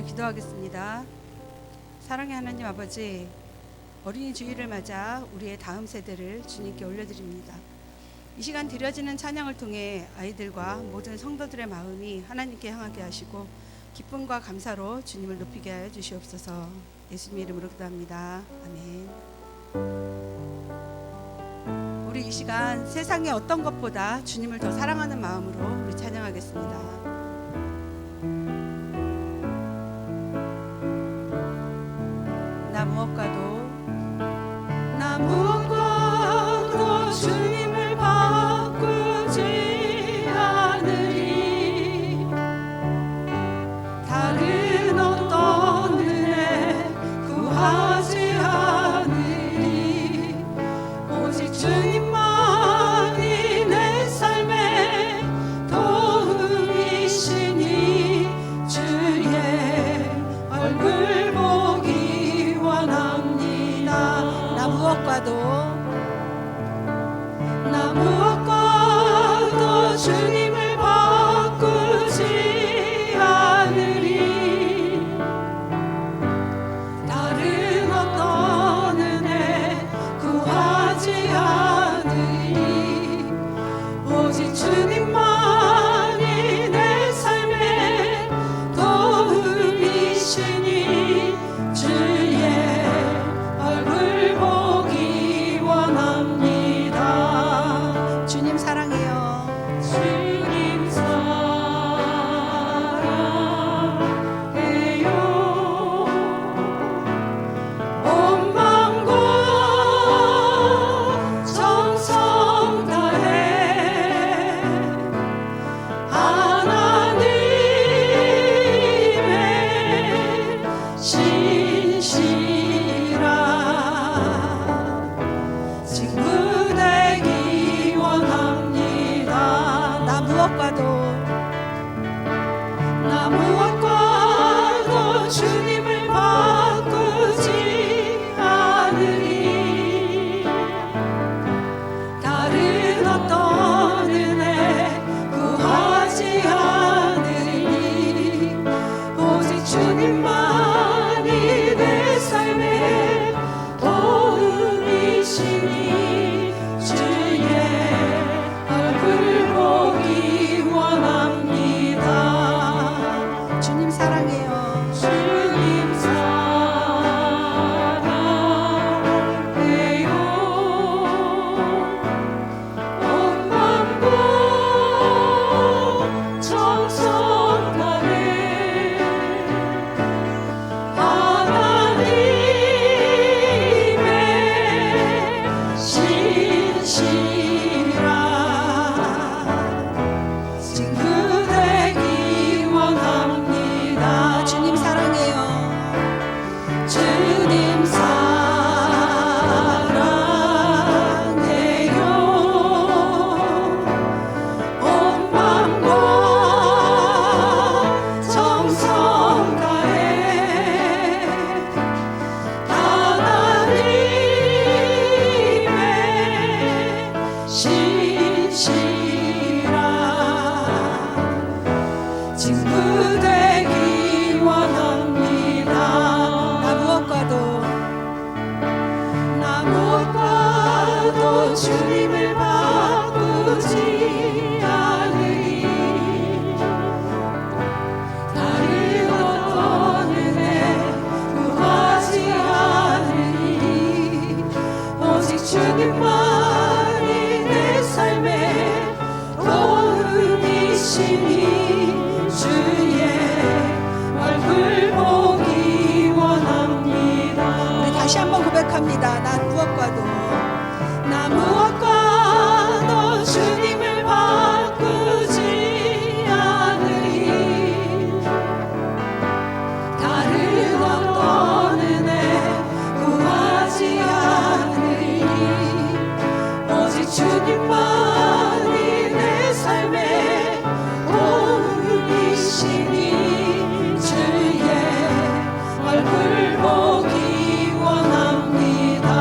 우리 기도하겠습니다. 사랑의 하나님 아버지, 어린이 주일을 맞아 우리의 다음 세대를 주님께 올려드립니다. 이 시간 드려지는 찬양을 통해 아이들과 모든 성도들의 마음이 하나님께 향하게 하시고 기쁨과 감사로 주님을 높이게 하여 주시옵소서. 예수님 이름으로 기도합니다. 아멘. 우리 이 시간 세상의 어떤 것보다 주님을 더 사랑하는 마음으로 우리 찬양하겠습니다. 나 무엇과도 주님을 바꾸지 않으리. 다른 어떤 은혜 구하지 않으리. 오직 주님만이 내 삶의 도움이시니 주의 얼굴 보기 원합니다. 나 무엇과도 주님을 바꾸지 않으리. 다른 어떤 은혜 구하지 않으리. 오직 주님만이 내 삶의 도움이시니 주의 얼굴 보기 원합니다. 주님 사랑해요. 주님 사랑해요. 온 마음과 정성 다해 하나님의 신실한 친구 되기 원합니다. 나 무엇과도 주님을 바꾸지 않으리. 다른 어떤 은혜 구하지 않으리. 오직 주님만이 내 삶의 도움이시니 주의 얼굴 보기 원합니다. 주님 사랑해요. 주님 사랑해요. 온 마음과 정성 다해 하나님의 신실한 친구 되기 원합니다. 주님 사랑해요. 주님 사랑해요. 온 마음과 정성 다해 하나님의 신실한 친구 되기 원합니다. 나 무엇과도 주님을 바꾸지 않으리. 다른 어떤 은혜 구하지 않으리. 오직 주님만이 내 삶의 도움이시니 주의 얼굴 보기 원합니다. 우리 다시 한번 고백합니다. 나 무엇과도 주님을 바꾸지 않으리. 다른 어떤 은혜 구하지 않으리. 오직 주님만이 내 삶의 도움이시니 주의 얼굴 보기 원합니다.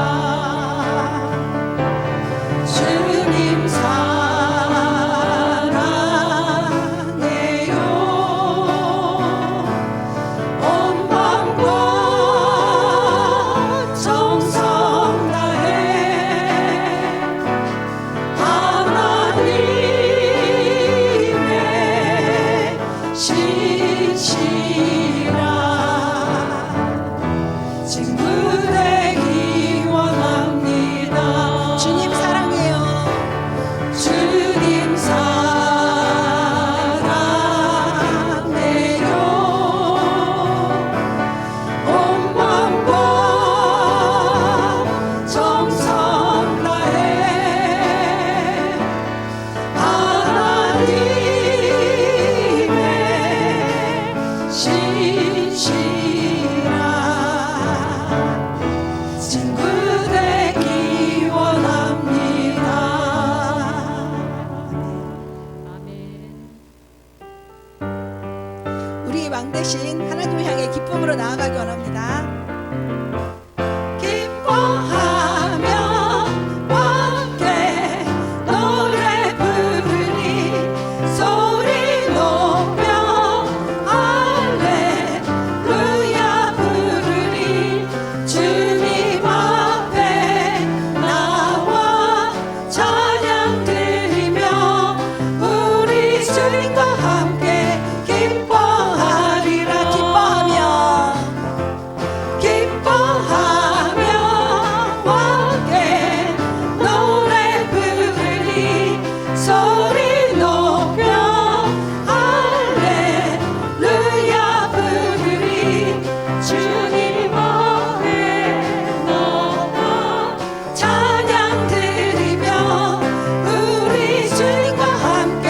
신실한 친구 되기 원합니다. 주님 사랑해요. 주님 사랑해요. 온 마음과 정성 다해 하나님의 신실한 친구 되기 원합니다. 우리 왕 대신 하나님을 향해 기쁨으로 나아가기 원합니다. 기뻐하며 함께 노래 부르니 소리 높여 할렐루야 부르니 주님 앞에 나와 찬양 드리며 우리 주님과 함께 기뻐하리라. 기뻐하며 함께 노래 부르니 소리 높여 할렐루야 부르니 주님 앞에 나와 찬양 드리며 우리 주님과 함께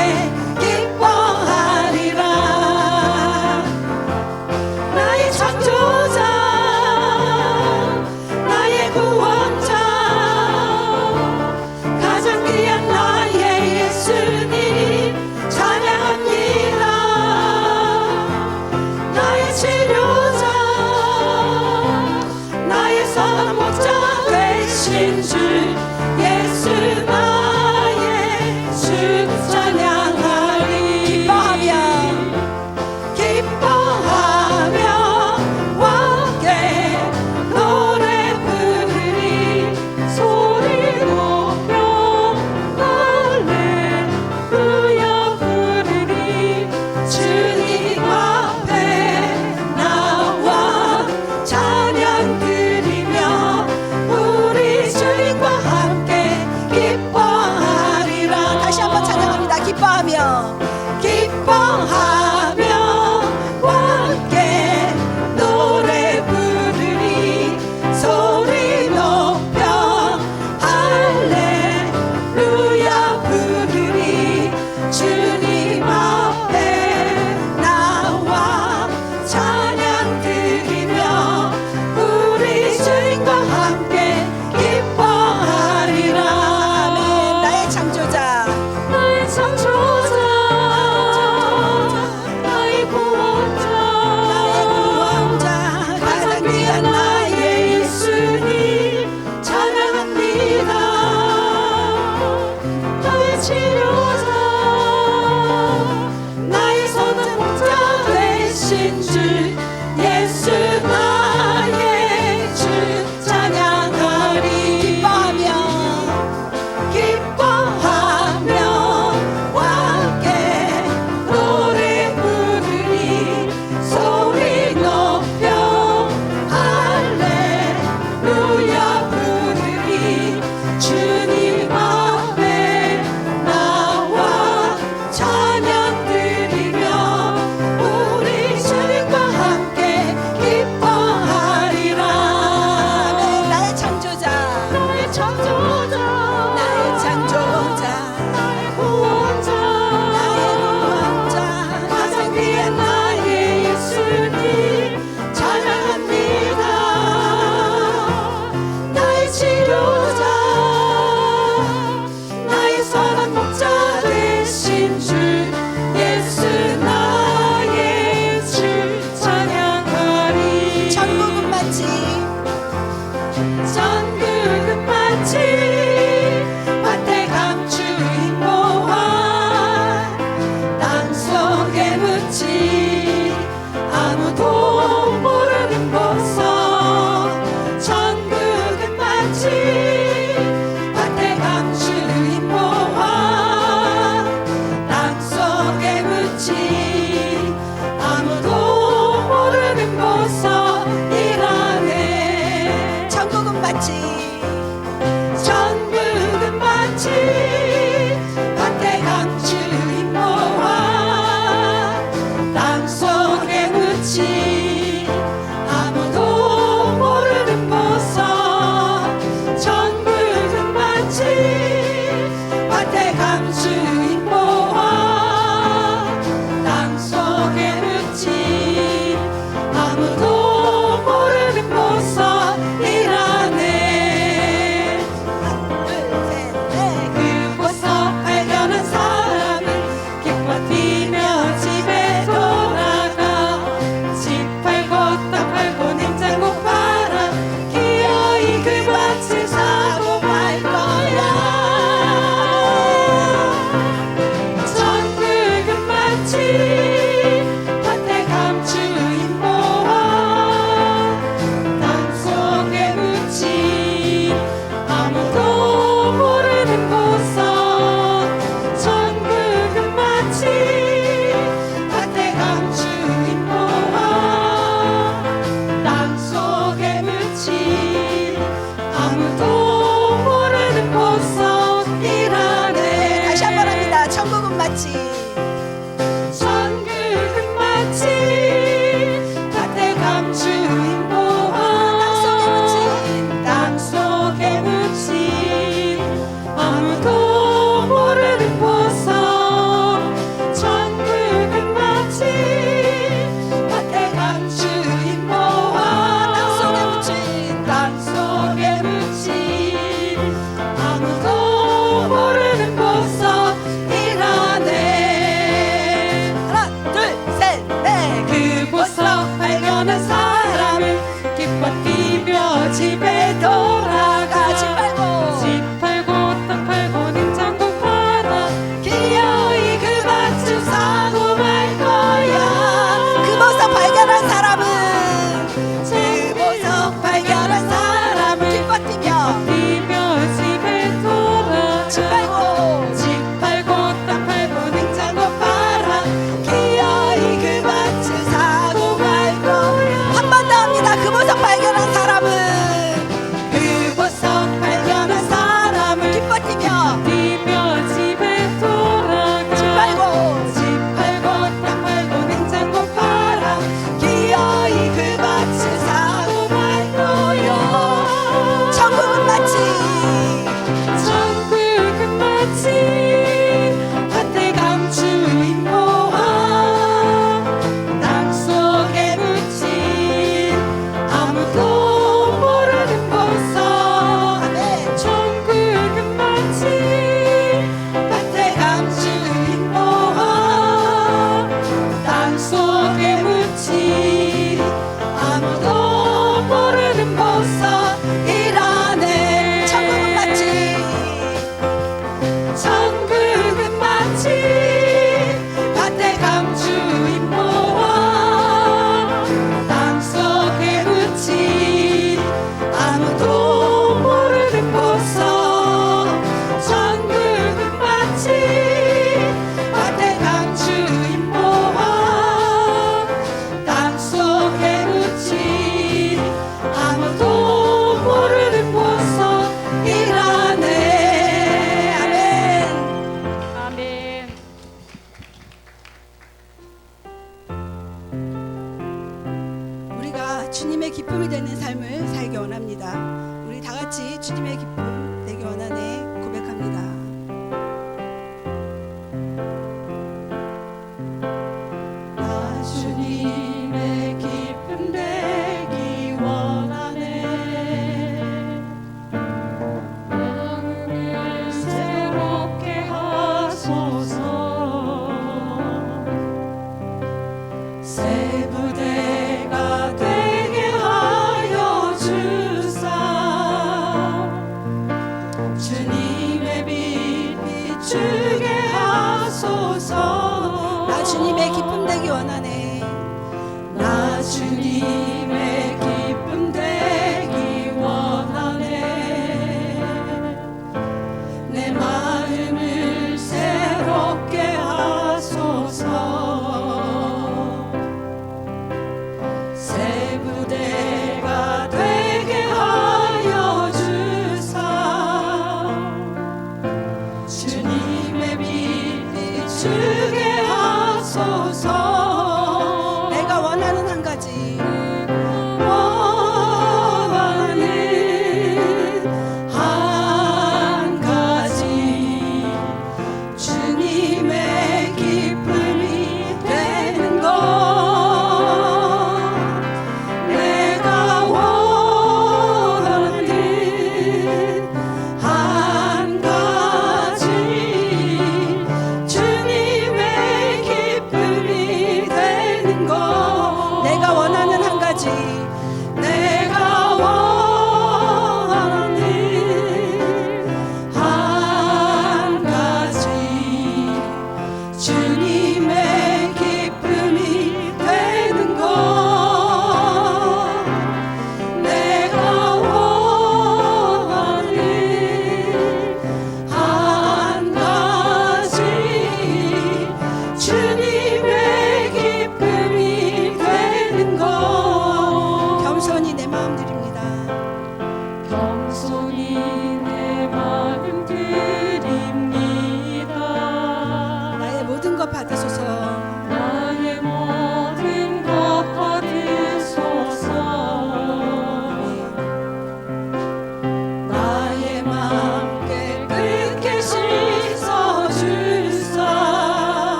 기뻐하리라. 나의 창조자 나의 구원자 가장 귀한 나의 예수님 찬양합니다. 나의 치료자 나의 선한 목자 되신 주 예수 나의 주 찬양하리. 기뻐하며 함께 노래 부르니 소리 높여 할렐루야 부르니 주님 앞에 나와 찬양 드리며 우리 주님과 함께 기뻐하리라. 다시 한번 찬양합니다. 기뻐하며 함께 노래 부르니 소리 높여 할렐루야 부르니 주님 앞에 나와 찬양 드리며 우리 주님과 함께 기뻐하리라. 나의 창조자 나의 구원자 가장 귀한 나의 예수님 찬양합니다. 나의 치료자 나의 선한 목자 되신 주 예수 나의 주 찬양하리. 기뻐하며 함께 노래 부르니 소리 높여 할렐루야 부르니 주님 앞에 나와 찬양 드리며 우리 주님과 함께 기뻐하리라. 나의 창조자 나의 구원자 가장 귀한 나의 예수님 찬양합니다. 나의 치료자 나의 선한 목자 되신 주 예수 나의 주 찬양하리. 천국은 마치 밭에 감추인 보화 땅속에 묻힌 속에 묻지 아무도 모르는 보석이라네. 천국은 마치 천국은 마치 밭에 감추인 모아 땅속에 묻지 아무도 모르는 보석. 천국은 마치 밭에 감추인 모아 땅속에 묻지 아무도 모르는 보석이라네. 아멘. 아멘. 우리가 주님의 기쁨이 되는 삶을 살기 원합니다. 우리 다 같이 주님의 기쁨 되기 원하네 고백합니다. 나 주님의 기쁨 되기 원하네. 마음을 새롭게 하소서. 새 부대가 되게 하여 주사. 주님의 빛 비추게 하소서. 나 주님의 기쁨 되기 원하네. 나 주님의 기쁨 되기 원하네. 내 마음을 새롭게 하소서.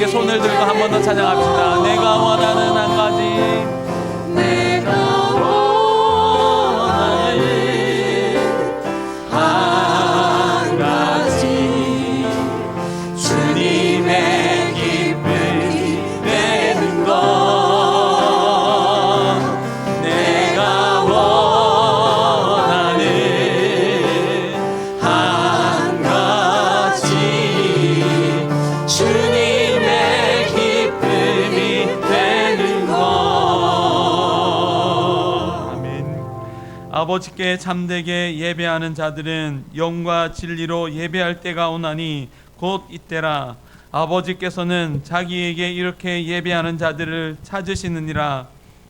함께 손을 들고 한 번 더 찬양합시다. 내가 원하는 한 가지, 내가 원하는 한 가지, 주님의 기쁨이 되는 것. 내가 원하는 한 가지, 주님의 기쁨이 되는 것. 아멘. 아버지께 참되게 예배하는 자들은 영과 진리로 예배할 때가 오나니 곧 이때라. 아버지께서는 자기에게 이렇게 예배하는 자들을 찾으시느니라.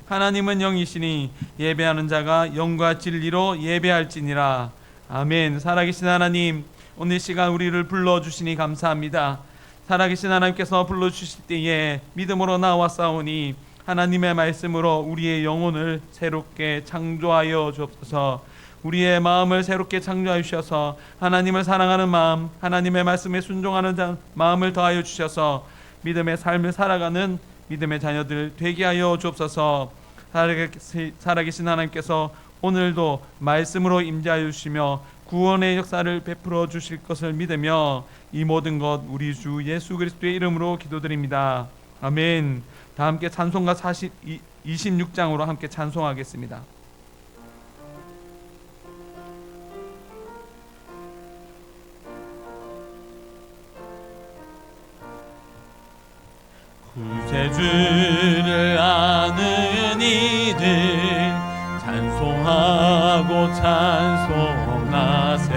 하나님은 영이시니 예배하는 자가 영과 진리로 예배할지니라. 아멘. 살아계신 하나님, 오늘 시간 우리를 불러주시니 감사합니다. 살아계신 하나님께서 불러주실 때에 믿음으로 나왔사오니 하나님의 말씀으로 우리의 영혼을 새롭게 창조하여 주옵소서. 우리의 마음을 새롭게 창조하여 주셔서 하나님을 사랑하는 마음, 하나님의 말씀에 순종하는 마음을 더하여 주셔서 믿음의 삶을 살아가는 믿음의 자녀들 되게 하여 주옵소서. 살아계신 하나님께서 오늘도 말씀으로 임재하여 주시며 구원의 역사를 베풀어 주실 것을 믿으며 이 모든 것 우리 주 예수 그리스도의 이름으로 기도드립니다. 아멘. 다 함께 찬송가 26장으로 함께 찬송하겠습니다. 구세주를 아는 이들 찬송하고 찬송하세.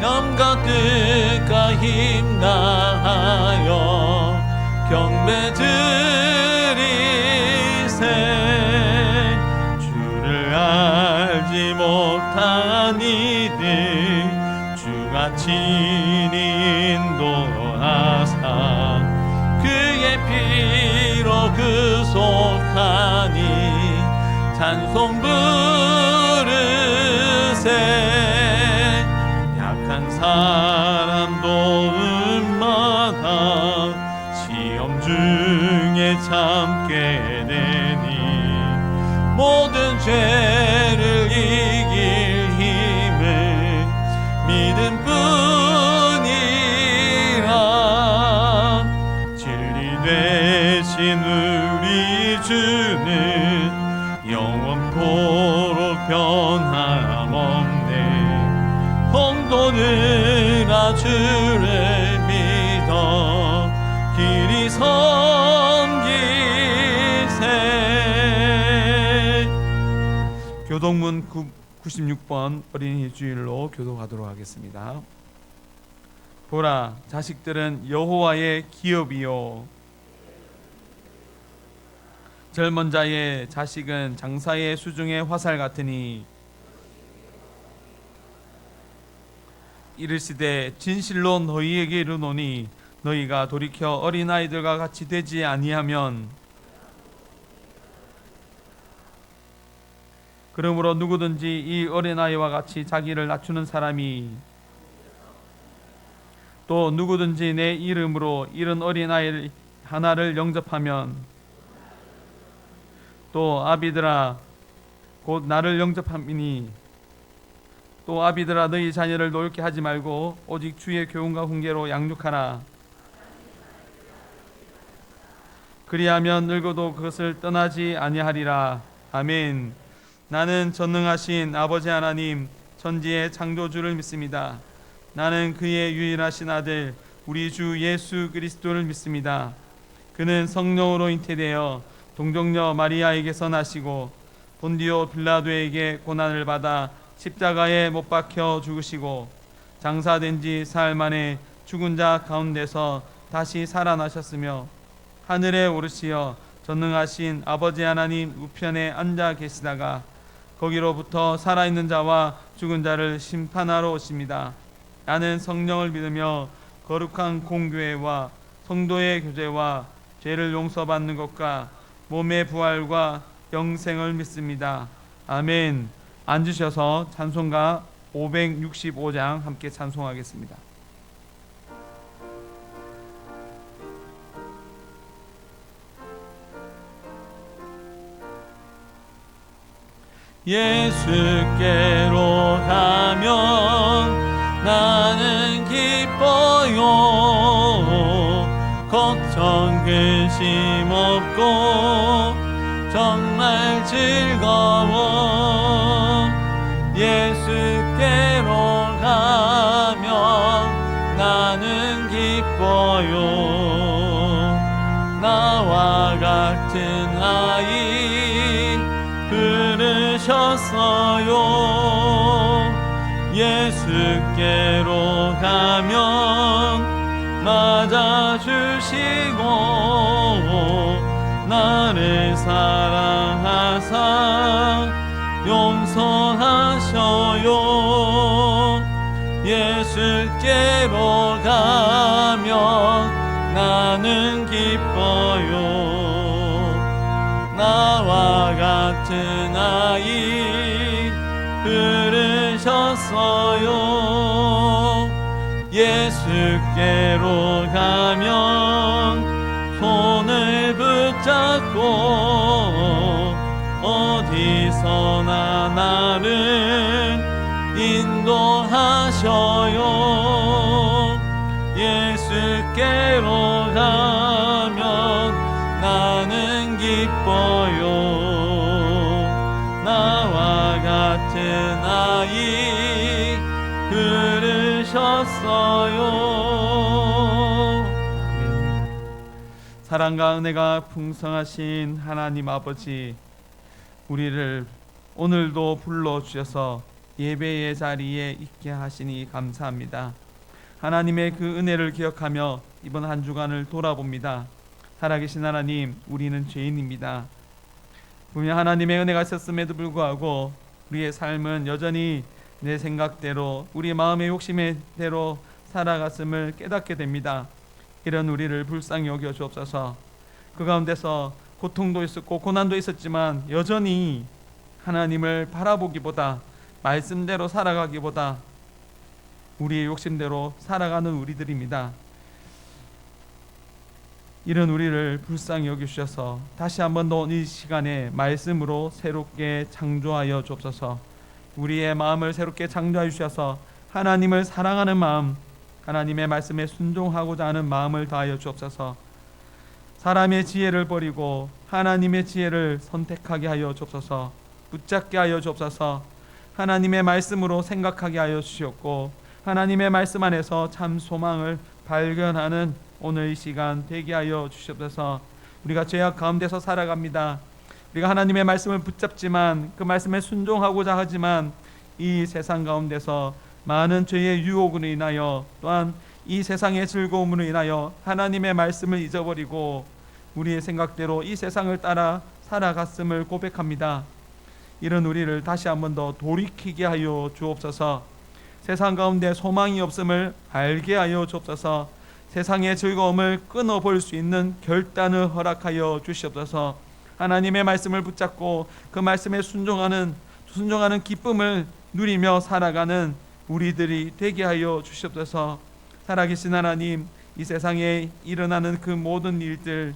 영과 뜻과 힘 다하여 경배 드리세. 주를 알지 못한 이들 주가 친히 인도하사 그의 피로 구속하니 찬송 부르세. 약한 사람 도움마다 시험 중에 참게 되니 모든 죄를 이길 힘을 믿음뿐이라. 진리 되신 우리 주는 영원토록 변함없네. 성도들아 주를 믿어 길이 섬기세. 교동문 96번 어린이 주일로 교도하도록 하겠습니다. 보라, 자식들은 여호와의 기업이요 젊은 자의 자식은 장사의 수중의 화살 같으니 이르시되 진실로 너희에게 이르노니 너희가 돌이켜 어린아이들과 같이 되지 아니하면 그러므로 누구든지 이 어린아이와 같이 자기를 낮추는 사람이 또 누구든지 내 이름으로 이른 어린아이 하나를 영접하면 또 아비들아 곧 나를 영접함이니 또 아비들아 너희 자녀를 노엽게 하지 말고 오직 주의 교훈과 훈계로 양육하라. 그리하면 늙어도 그것을 떠나지 아니하리라. 아멘. 나는 전능하신 아버지 하나님 천지의 창조주를 믿습니다. 나는 그의 유일하신 아들 우리 주 예수 그리스도를 믿습니다. 그는 성령으로 잉태되어 동정녀 마리아에게서 나시고 본디오 빌라도에게 고난을 받아 십자가에 못 박혀 죽으시고 장사된 지 사흘 만에 죽은 자 가운데서 다시 살아나셨으며 하늘에 오르시어 전능하신 아버지 하나님 우편에 앉아 계시다가 거기로부터 살아있는 자와 죽은 자를 심판하러 오십니다. 나는 성령을 믿으며 거룩한 공교회와 성도의 교제와 죄를 용서받는 것과 몸의 부활과 영생을 믿습니다. 아멘. 앉으셔서 찬송가 565장 함께 찬송하겠습니다. 예수께로 가면 나는 기뻐요. 걱정 근심 없고 정말 즐거워. 예수께로 가면 나는 기뻐요. 나와 같은 아이 부르셨어요. 예수께로 가면 맞아주시고 나를 사랑하사 용서하셔요. 예수께로 가면 나는 기뻐요. 나와 같은 아이 부르셨어요. 예수께로 가면 손을 붙잡고 어디서나 나를 인도하셔요. 예수께로 가면 나는 기뻐요. 나와 같은 아이 부르셨어요. 사랑과 은혜가 풍성하신 하나님 아버지, 우리를 오늘도 불러주셔서 예배의 자리에 있게 하시니 감사합니다. 하나님의 그 은혜를 기억하며 이번 한 주간을 돌아봅니다. 살아계신 하나님, 우리는 죄인입니다. 분명 하나님의 은혜가 있었음에도 불구하고 우리의 삶은 여전히 내 생각대로 우리 마음의 욕심대로 살아갔음을 깨닫게 됩니다. 이런 우리를 불쌍히 여겨 주옵소서. 그 가운데서 고통도 있었고 고난도 있었지만 여전히 하나님을 바라보기보다 말씀대로 살아가기보다 우리의 욕심대로 살아가는 우리들입니다. 이런 우리를 불쌍히 여기주셔서 다시 한번 더 이 시간에 말씀으로 새롭게 창조하여 주옵소서. 우리의 마음을 새롭게 창조하여 주셔서 하나님을 사랑하는 마음, 하나님의 말씀에 순종하고자 하는 마음을 다하여 주옵소서. 사람의 지혜를 버리고 하나님의 지혜를 선택하게 하여 주옵소서. 붙잡게 하여 주옵소서. 하나님의 말씀으로 생각하게 하여 주시옵고 하나님의 말씀 안에서 참 소망을 발견하는 오늘 이 시간 되게 하여 주시옵소서. 우리가 죄악 가운데서 살아갑니다. 우리가 하나님의 말씀을 붙잡지만 그 말씀에 순종하고자 하지만 이 세상 가운데서 많은 죄의 유혹으로 인하여 또한 이 세상의 즐거움으로 인하여 하나님의 말씀을 잊어버리고 우리의 생각대로 이 세상을 따라 살아갔음을 고백합니다. 이런 우리를 다시 한번 더 돌이키게 하여 주옵소서. 세상 가운데 소망이 없음을 알게 하여 주옵소서. 세상의 즐거움을 끊어볼 수 있는 결단을 허락하여 주시옵소서. 하나님의 말씀을 붙잡고 그 말씀에 순종하는 기쁨을 누리며 살아가는 우리들이 되게 하여 주시옵소서. 살아계신 하나님, 이 세상에 일어나는 그 모든 일들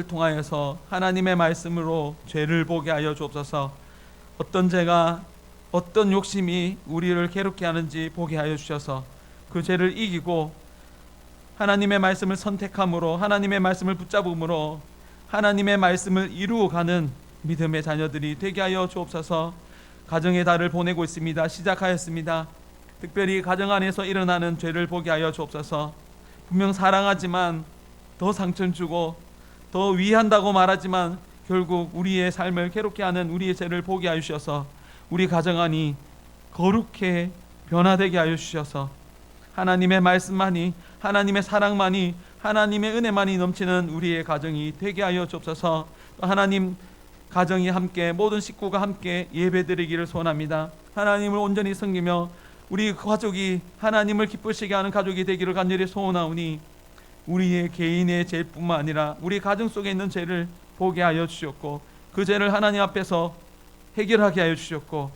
통하여서 하나님의 말씀으로 죄를 보게 하여 주옵소서. 어떤 죄가 어떤 욕심이 우리를 괴롭게 하는지 보게 하여 주셔서 그 죄를 이기고 하나님의 말씀을 선택함으로 하나님의 말씀을 붙잡음으로 하나님의 말씀을 이루어가는 믿음의 자녀들이 되게 하여 주옵소서. 가정의 달을 보내고 있습니다. 시작하였습니다. 특별히 가정 안에서 일어나는 죄를 보게 하여 주옵소서. 분명 사랑하지만 더 상처 주고 더 위한다고 말하지만 결국 우리의 삶을 괴롭게 하는 우리의 죄를 보게 하여 주셔서 우리 가정 안이 거룩해 변화되게 하여 주셔서 하나님의 말씀만이, 하나님의 사랑만이, 하나님의 은혜만이 넘치는 우리의 가정이 되게 하여 주옵소서. 하나님, 가정이 함께, 모든 식구가 함께 예배드리기를 소원합니다. 하나님을 온전히 섬기며 우리 가족이 하나님을 기쁘시게 하는 가족이 되기를 간절히 소원하오니 우리의 개인의 죄뿐만 아니라 우리 가정 속에 있는 죄를 보게 하여 주셨고 그 죄를 하나님 앞에서 해결하게 하여 주셨고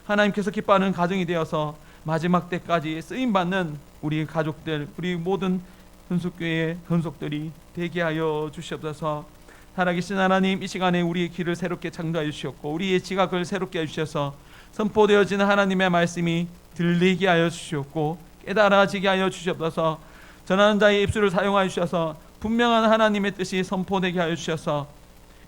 하나님께서 기뻐하는 가정이 되어서 마지막 때까지 쓰임받는 우리 가족들, 우리 모든 흔숙교회의 흔속들이 되게 하여 주시옵소서. 살아계신 하나님, 이 시간에 우리의 귀를 새롭게 창조하여 주셨고 우리의 지각을 새롭게 해주셔서 선포되어지는 하나님의 말씀이 들리게 하여 주셨고 깨달아지게 하여 주시옵소서. 전하는 자의 입술을 사용하여 주셔서 분명한 하나님의 뜻이 선포되게 하여 주셔서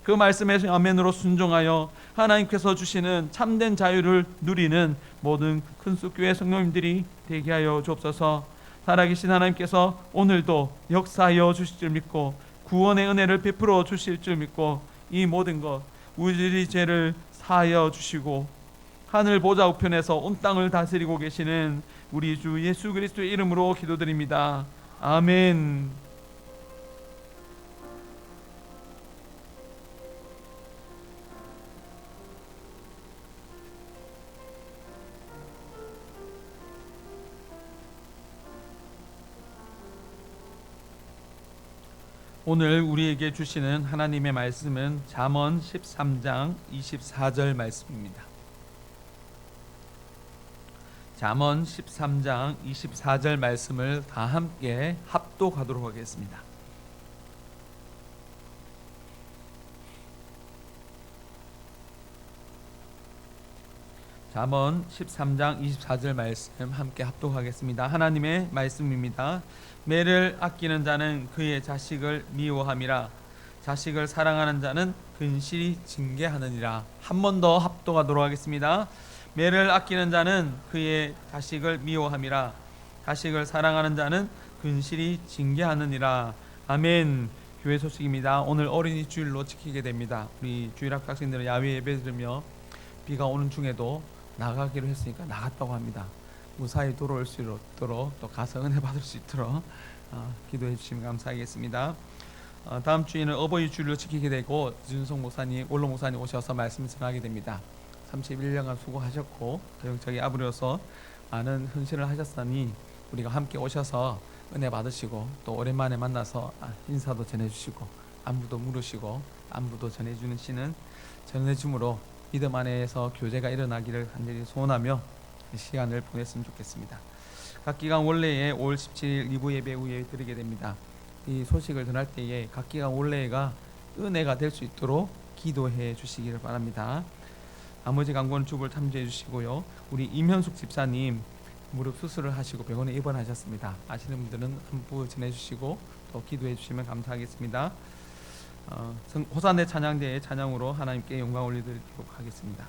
그 말씀에 아멘으로 순종하여 하나님께서 주시는 참된 자유를 누리는 모든 큰숲교회 성도님들이 되게 하여 주옵소서. 살아계신 하나님께서 오늘도 역사하여 주실 줄 믿고 구원의 은혜를 베풀어 주실 줄 믿고 이 모든 것 우리의 죄를 사하여 주시고 하늘 보좌 우편에서 온 땅을 다스리고 계시는 우리 주 예수 그리스도의 이름으로 기도드립니다. 아멘. 오늘 우리에게 주시는 하나님의 말씀은 잠언 13장 24절 말씀입니다. 잠언 13장 24절 말씀을 다 함께 합독하도록 하겠습니다. 잠언 13장 24절 말씀 함께 합독하겠습니다. 하나님의 말씀입니다. 매를 아끼는 자는 그의 자식을 미워함이라 자식을 사랑하는 자는 근실히 징계하느니라. 한 번 더 합독하도록 하겠습니다. 매를 아끼는 자는 그의 자식을 미워함이라 자식을 사랑하는 자는 근실히 징계하느니라. 아멘. 교회 소식입니다. 오늘 어린이 주일로 지키게 됩니다. 우리 주일학교 학생들은 야외 예배 들으며 비가 오는 중에도 나가기로 했으니까 나갔다고 합니다. 무사히 돌아올 수 있도록 또 가서 은혜 받을 수 있도록 기도해 주시면 감사하겠습니다. 다음 주에는 어버이 주일로 지키게 되고 윤성 목사님, 원로 목사님 오셔서 말씀 전하게 됩니다. 31년간 수고하셨고 영적이 아버려서 많은 헌신을 하셨으니 우리가 함께 오셔서 은혜 받으시고 또 오랜만에 만나서 인사도 전해주시고 안부도 물으시고 안부도 전해주시는 전해줌으로 믿음 안에서 교제가 일어나기를 간절히 소원하며 시간을 보냈으면 좋겠습니다. 각 기간 원래에 5월 17일 2부 예배 후에 드리게 됩니다. 이 소식을 전할 때에 각 기간 원래가 은혜가 될 수 있도록 기도해 주시기를 바랍니다. 나머지 강권 주부를 참조해 주시고요. 우리 임현숙 집사님 무릎 수술을 하시고 병원에 입원하셨습니다. 아시는 분들은 안부 전해주시고 또 기도해 주시면 감사하겠습니다. 호산대 찬양대의 찬양으로 하나님께 영광 올려드리도록 하겠습니다.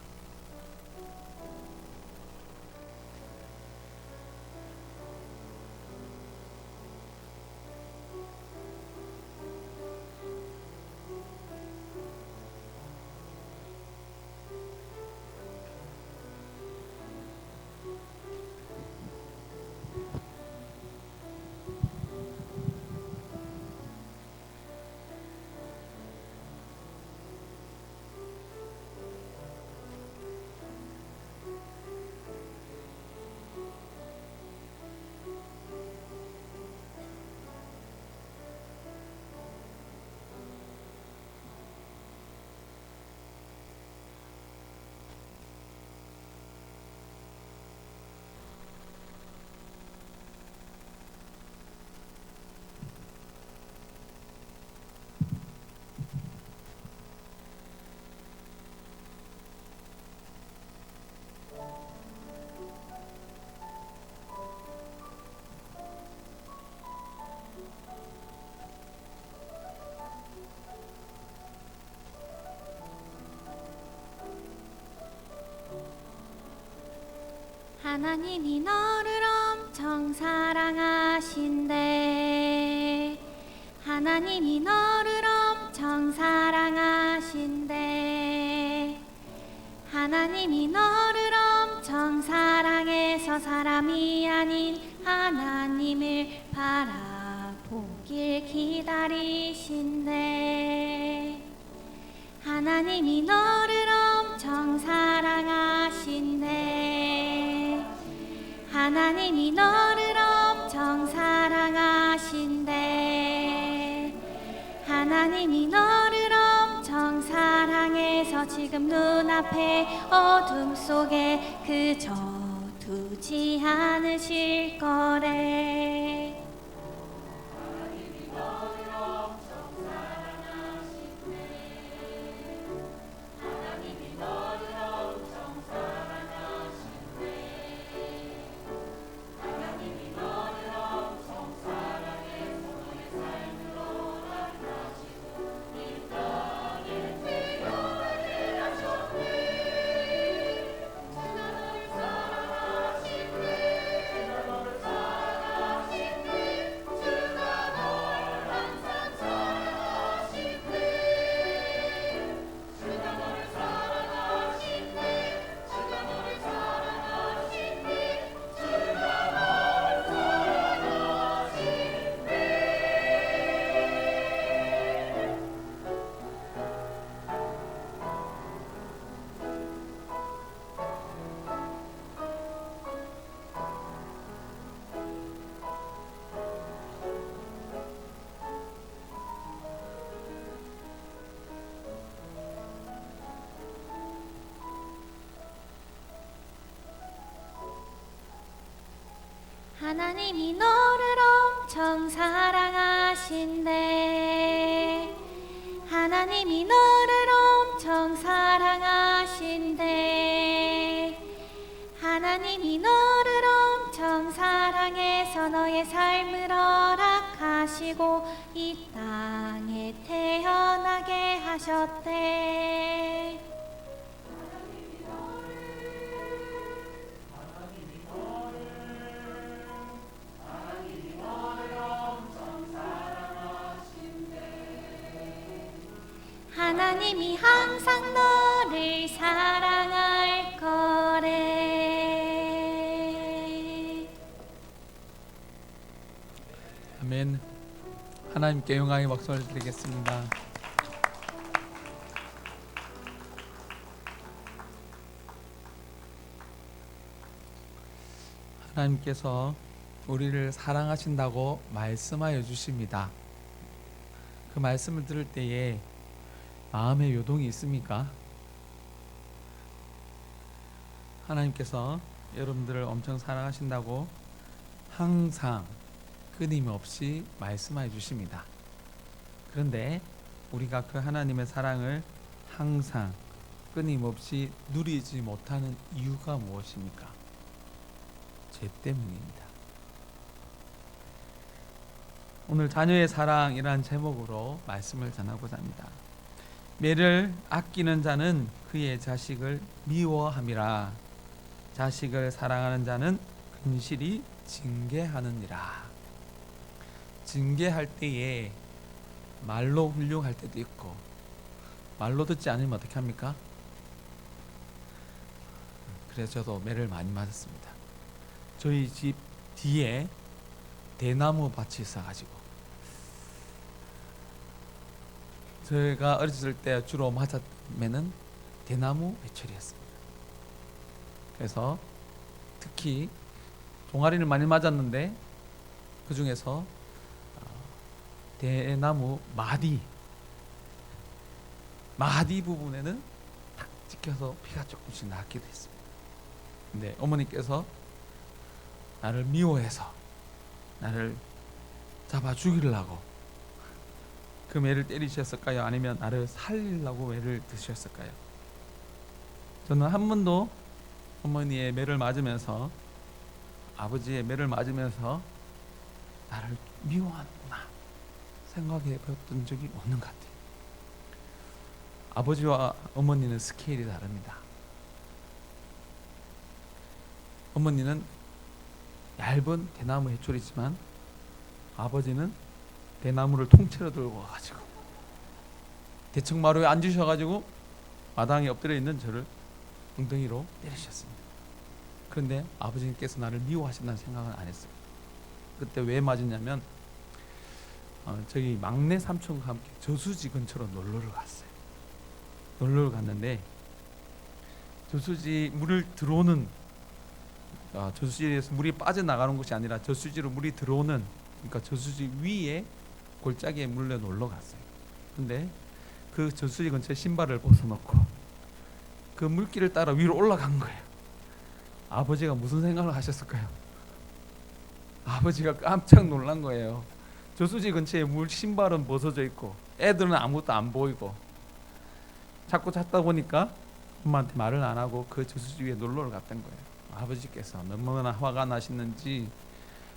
하나님이 너를 엄청 사랑하신대. 하나님이 너를 엄청 사랑하신대. 하나님이 너를 엄청 사랑해서 사람이 아닌 하나님을 바라보길 기다리신대. 하나님이 너를 엄청 사랑하신대. 하나님이 너를 엄청 사랑하신대. 하나님이 너를 엄청 사랑해서 지금 눈앞에 어둠 속에 그저 두지 않으실 거래. 하나님이 너를 엄청 사랑하신대. 하나님이 너를 엄청 사랑하신대. 하나님이 너를 엄청 사랑하신대. 하나님이 너를 엄청 사랑해서 너의 삶을 허락하시고 이 땅에 태어나게 하셨대. 하나님이 항상 너를 사랑할 거래. 아멘. 하나님께 영광의 박수를 드리겠습니다. 하나님께서 우리를 사랑하신다고 말씀하여 주십니다. 그 말씀을 들을 때에 마음의 요동이 있습니까? 하나님께서 여러분들을 엄청 사랑하신다고 항상 끊임없이 말씀해 주십니다. 그런데 우리가 그 하나님의 사랑을 항상 끊임없이 누리지 못하는 이유가 무엇입니까? 죄 때문입니다. 오늘 자녀의 사랑이라는 제목으로 말씀을 전하고자 합니다. 매를 아끼는 자는 그의 자식을 미워함이라. 자식을 사랑하는 자는 근실히 징계하느니라. 징계할 때에 말로 훌륭할 때도 있고 말로 듣지 않으면 어떻게 합니까? 그래서 저도 매를 많이 맞았습니다. 저희 집 뒤에 대나무 밭이 있어가지고 제가 어렸을 때 주로 맞았던 매는 대나무 회초리였습니다. 그래서 특히 종아리를 많이 맞았는데 그 중에서 대나무 마디 부분에는 딱 찍혀서 피가 조금씩 나기도 했습니다. 근데 어머니께서 나를 미워해서 나를 잡아 죽이려고 그 매를 때리셨을까요? 아니면 나를 살리려고 매를 드셨을까요? 저는 한 번도 어머니의 매를 맞으면서 아버지의 매를 맞으면서 나를 미워하는구나 생각해 봤던 적이 없는 것 같아요. 아버지와 어머니는 스케일이 다릅니다. 어머니는 얇은 대나무 해초리지만 아버지는 대나무를 통째로 들고 와가지고 대청마루에 앉으셔가지고 마당에 엎드려 있는 저를 엉덩이로 때리셨습니다. 그런데 아버지께서 나를 미워하신다는 생각은 안 했어요. 그때 왜 맞았냐면 저희 막내 삼촌과 함께 저수지 근처로 놀러를 갔어요. 놀러를 갔는데 저수지 물을 들어오는 저수지에서 물이 빠져나가는 곳이 아니라 저수지로 물이 들어오는 그러니까 저수지 위에 골짜기에 물려 놀러 갔어요. 근데 그 저수지 근처에 신발을 벗어놓고 그 물길을 따라 위로 올라간 거예요. 아버지가 무슨 생각을 하셨을까요? 아버지가 깜짝 놀란 거예요. 저수지 근처에 물 신발은 벗어져 있고 애들은 아무것도 안 보이고 자꾸 찾다 보니까 엄마한테 말을 안 하고 그 저수지 위에 놀러를 갔던 거예요. 아버지께서 너무나 화가 나시는지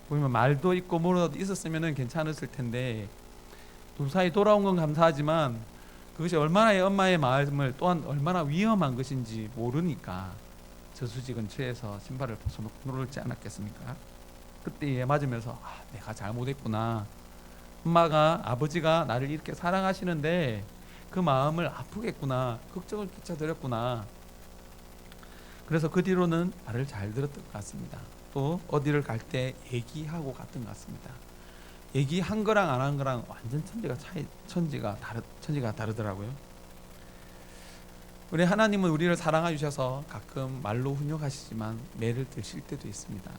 보면 말도 있고 뭐라도 있었으면 괜찮았을 텐데 무사히 돌아온 건 감사하지만 그것이 얼마나 엄마의 마음을 또한 얼마나 위험한 것인지 모르니까 저수지 근처에서 신발을 벗어놓고 놀지 않았겠습니까? 그때 맞으면서 내가 잘못했구나. 엄마가 아버지가 나를 이렇게 사랑하시는데 그 마음을 아프겠구나. 걱정을 끼쳐드렸구나. 그래서 그 뒤로는 말을 잘 들었던 것 같습니다. 또 어디를 갈 때 얘기하고 갔던 것 같습니다. 얘기한 거랑 안 한 거랑 완전 천지가 다르더라고요. 우리 하나님은 우리를 사랑해 주셔서 가끔 말로 훈육하시지만 매를 드실 때도 있습니다.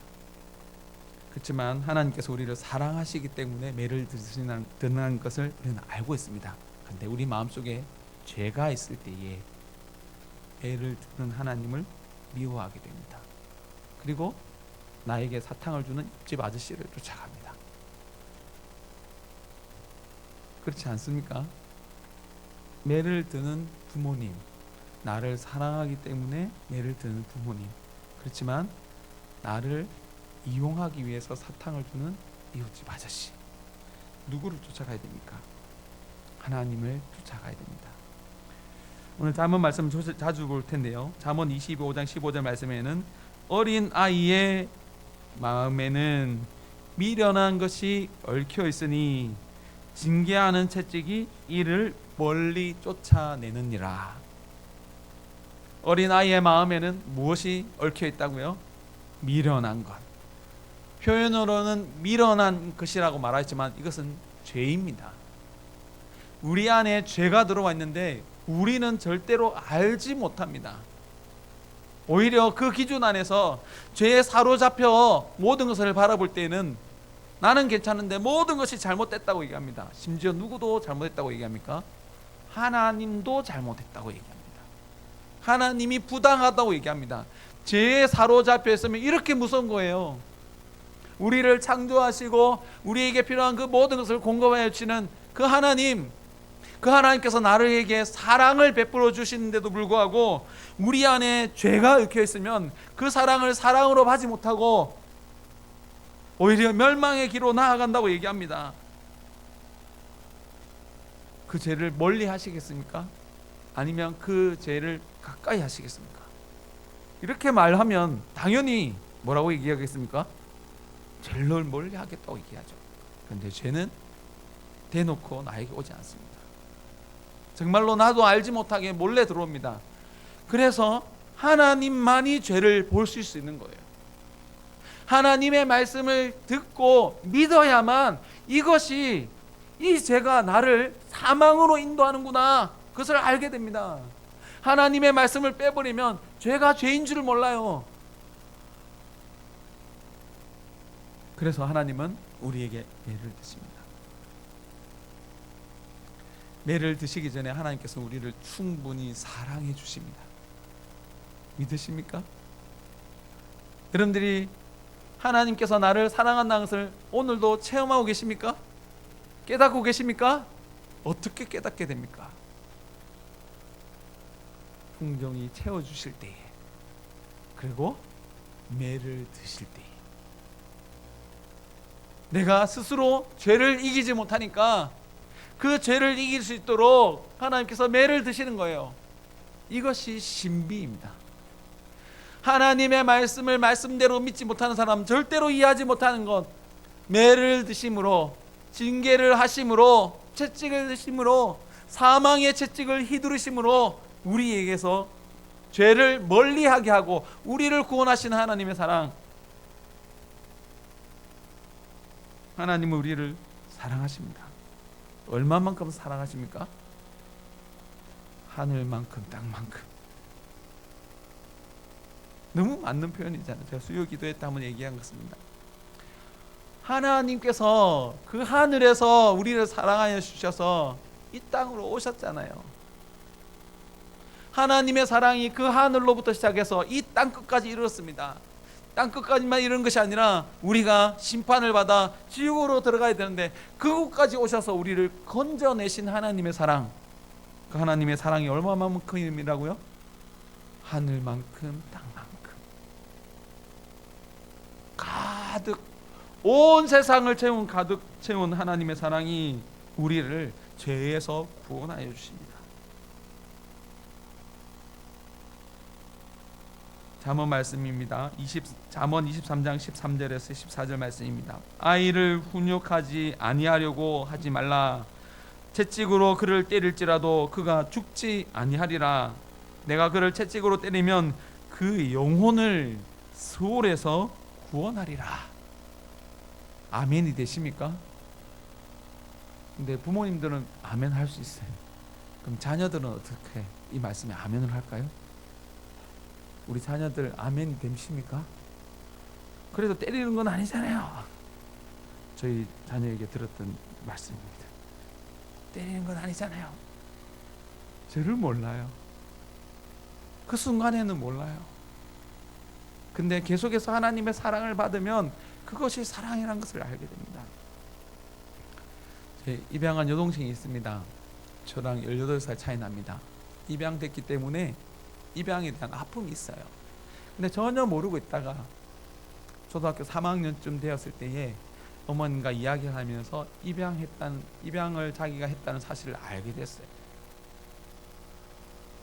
그렇지만 하나님께서 우리를 사랑하시기 때문에 매를 드시는 것을 우리는 알고 있습니다. 그런데 우리 마음속에 죄가 있을 때에 매를 드는 하나님을 미워하게 됩니다. 그리고 나에게 사탕을 주는 옆집 아저씨를 쫓아갑니다. 그렇지 않습니까? 매를 드는 부모님, 나를 사랑하기 때문에 매를 드는 부모님, 그렇지만 나를 이용하기 위해서 사탕을 주는 이웃집 아저씨, 누구를 쫓아가야 됩니까? 하나님을 쫓아가야 됩니다. 오늘 잠언 말씀 자주 볼 텐데요. 잠언 25장 15절 말씀에는 어린 아이의 마음에는 미련한 것이 얽혀 있으니 징계하는 채찍이 이를 멀리 쫓아내느니라. 어린 아이의 마음에는 무엇이 얽혀 있다고요? 미련한 것. 표현으로는 미련한 것이라고 말하지만 이것은 죄입니다. 우리 안에 죄가 들어와 있는데 우리는 절대로 알지 못합니다. 오히려 그 기준 안에서 죄에 사로잡혀 모든 것을 바라볼 때에는 나는 괜찮은데 모든 것이 잘못됐다고 얘기합니다. 심지어 누구도 잘못했다고 얘기합니까? 하나님도 잘못했다고 얘기합니다. 하나님이 부당하다고 얘기합니다. 죄에 사로잡혀 있으면 이렇게 무서운 거예요. 우리를 창조하시고 우리에게 필요한 그 모든 것을 공급하여 주시는 그 하나님, 그 하나님께서 나에게 사랑을 베풀어 주시는데도 불구하고 우리 안에 죄가 얽혀 있으면 그 사랑을 사랑으로 받지 못하고 오히려 멸망의 길로 나아간다고 얘기합니다. 그 죄를 멀리 하시겠습니까? 아니면 그 죄를 가까이 하시겠습니까? 이렇게 말하면 당연히 뭐라고 얘기하겠습니까? 죄를 멀리 하겠다고 얘기하죠. 그런데 죄는 대놓고 나에게 오지 않습니다. 정말로 나도 알지 못하게 몰래 들어옵니다. 그래서 하나님만이 죄를 볼 수 있는 거예요. 하나님의 말씀을 듣고 믿어야만 이것이 이 죄가 나를 사망으로 인도하는구나, 그것을 알게 됩니다. 하나님의 말씀을 빼버리면 죄가 죄인 줄 몰라요. 그래서 하나님은 우리에게 매를 드십니다. 매를 드시기 전에 하나님께서 우리를 충분히 사랑해 주십니다. 믿으십니까? 여러분들이 하나님께서 나를 사랑한다는 것을 오늘도 체험하고 계십니까? 깨닫고 계십니까? 어떻게 깨닫게 됩니까? 풍성히 채워주실 때에, 그리고 매를 드실 때에. 내가 스스로 죄를 이기지 못하니까 그 죄를 이길 수 있도록 하나님께서 매를 드시는 거예요. 이것이 신비입니다. 하나님의 말씀을 말씀대로 믿지 못하는 사람, 절대로 이해하지 못하는 것, 매를 드심으로, 징계를 하심으로, 채찍을 드심으로, 사망의 채찍을 휘두르심으로 우리에게서 죄를 멀리하게 하고 우리를 구원하시는 하나님의 사랑. 하나님은 우리를 사랑하십니다. 얼마만큼 사랑하십니까? 하늘만큼 땅만큼. 너무 맞는 표현이잖아요. 제가 수요 기도회 때 한번 얘기한 것입니다. 하나님께서 그 하늘에서 우리를 사랑하여 주셔서 이 땅으로 오셨잖아요. 하나님의 사랑이 그 하늘로부터 시작해서 이 땅 끝까지 이르렀습니다. 땅 끝까지만 이런 것이 아니라 우리가 심판을 받아 지옥으로 들어가야 되는데 그곳까지 오셔서 우리를 건져내신 하나님의 사랑, 그 하나님의 사랑이 얼마만큼이라고요? 하늘만큼 땅만큼 가득, 온 세상을 가득 채운 하나님의 사랑이 우리를 죄에서 구원하여 주십니다. 잠언 말씀입니다. 잠언 23장 13절에서 14절 말씀입니다. 아이를 훈육하지 아니하려고 하지 말라. 채찍으로 그를 때릴지라도 그가 죽지 아니하리라. 내가 그를 채찍으로 때리면 그 영혼을 수월에서 구원하리라. 아멘이 되십니까? 근데 부모님들은 아멘 할 수 있어요. 그럼 자녀들은 어떻게 이 말씀에 아멘을 할까요? 우리 자녀들 아멘이 되십니까? 그래도 때리는 건 아니잖아요. 저희 자녀에게 들었던 말씀입니다. 때리는 건 아니잖아요. 저를 몰라요. 그 순간에는 몰라요. 근데 계속해서 하나님의 사랑을 받으면 그것이 사랑이라는 것을 알게 됩니다. 제 입양한 여동생이 있습니다. 저랑 18살 차이 납니다. 입양됐기 때문에 입양에 대한 아픔이 있어요. 근데 전혀 모르고 있다가 초등학교 3학년쯤 되었을 때에 어머님과 이야기를 하면서 입양을 자기가 했다는 사실을 알게 됐어요.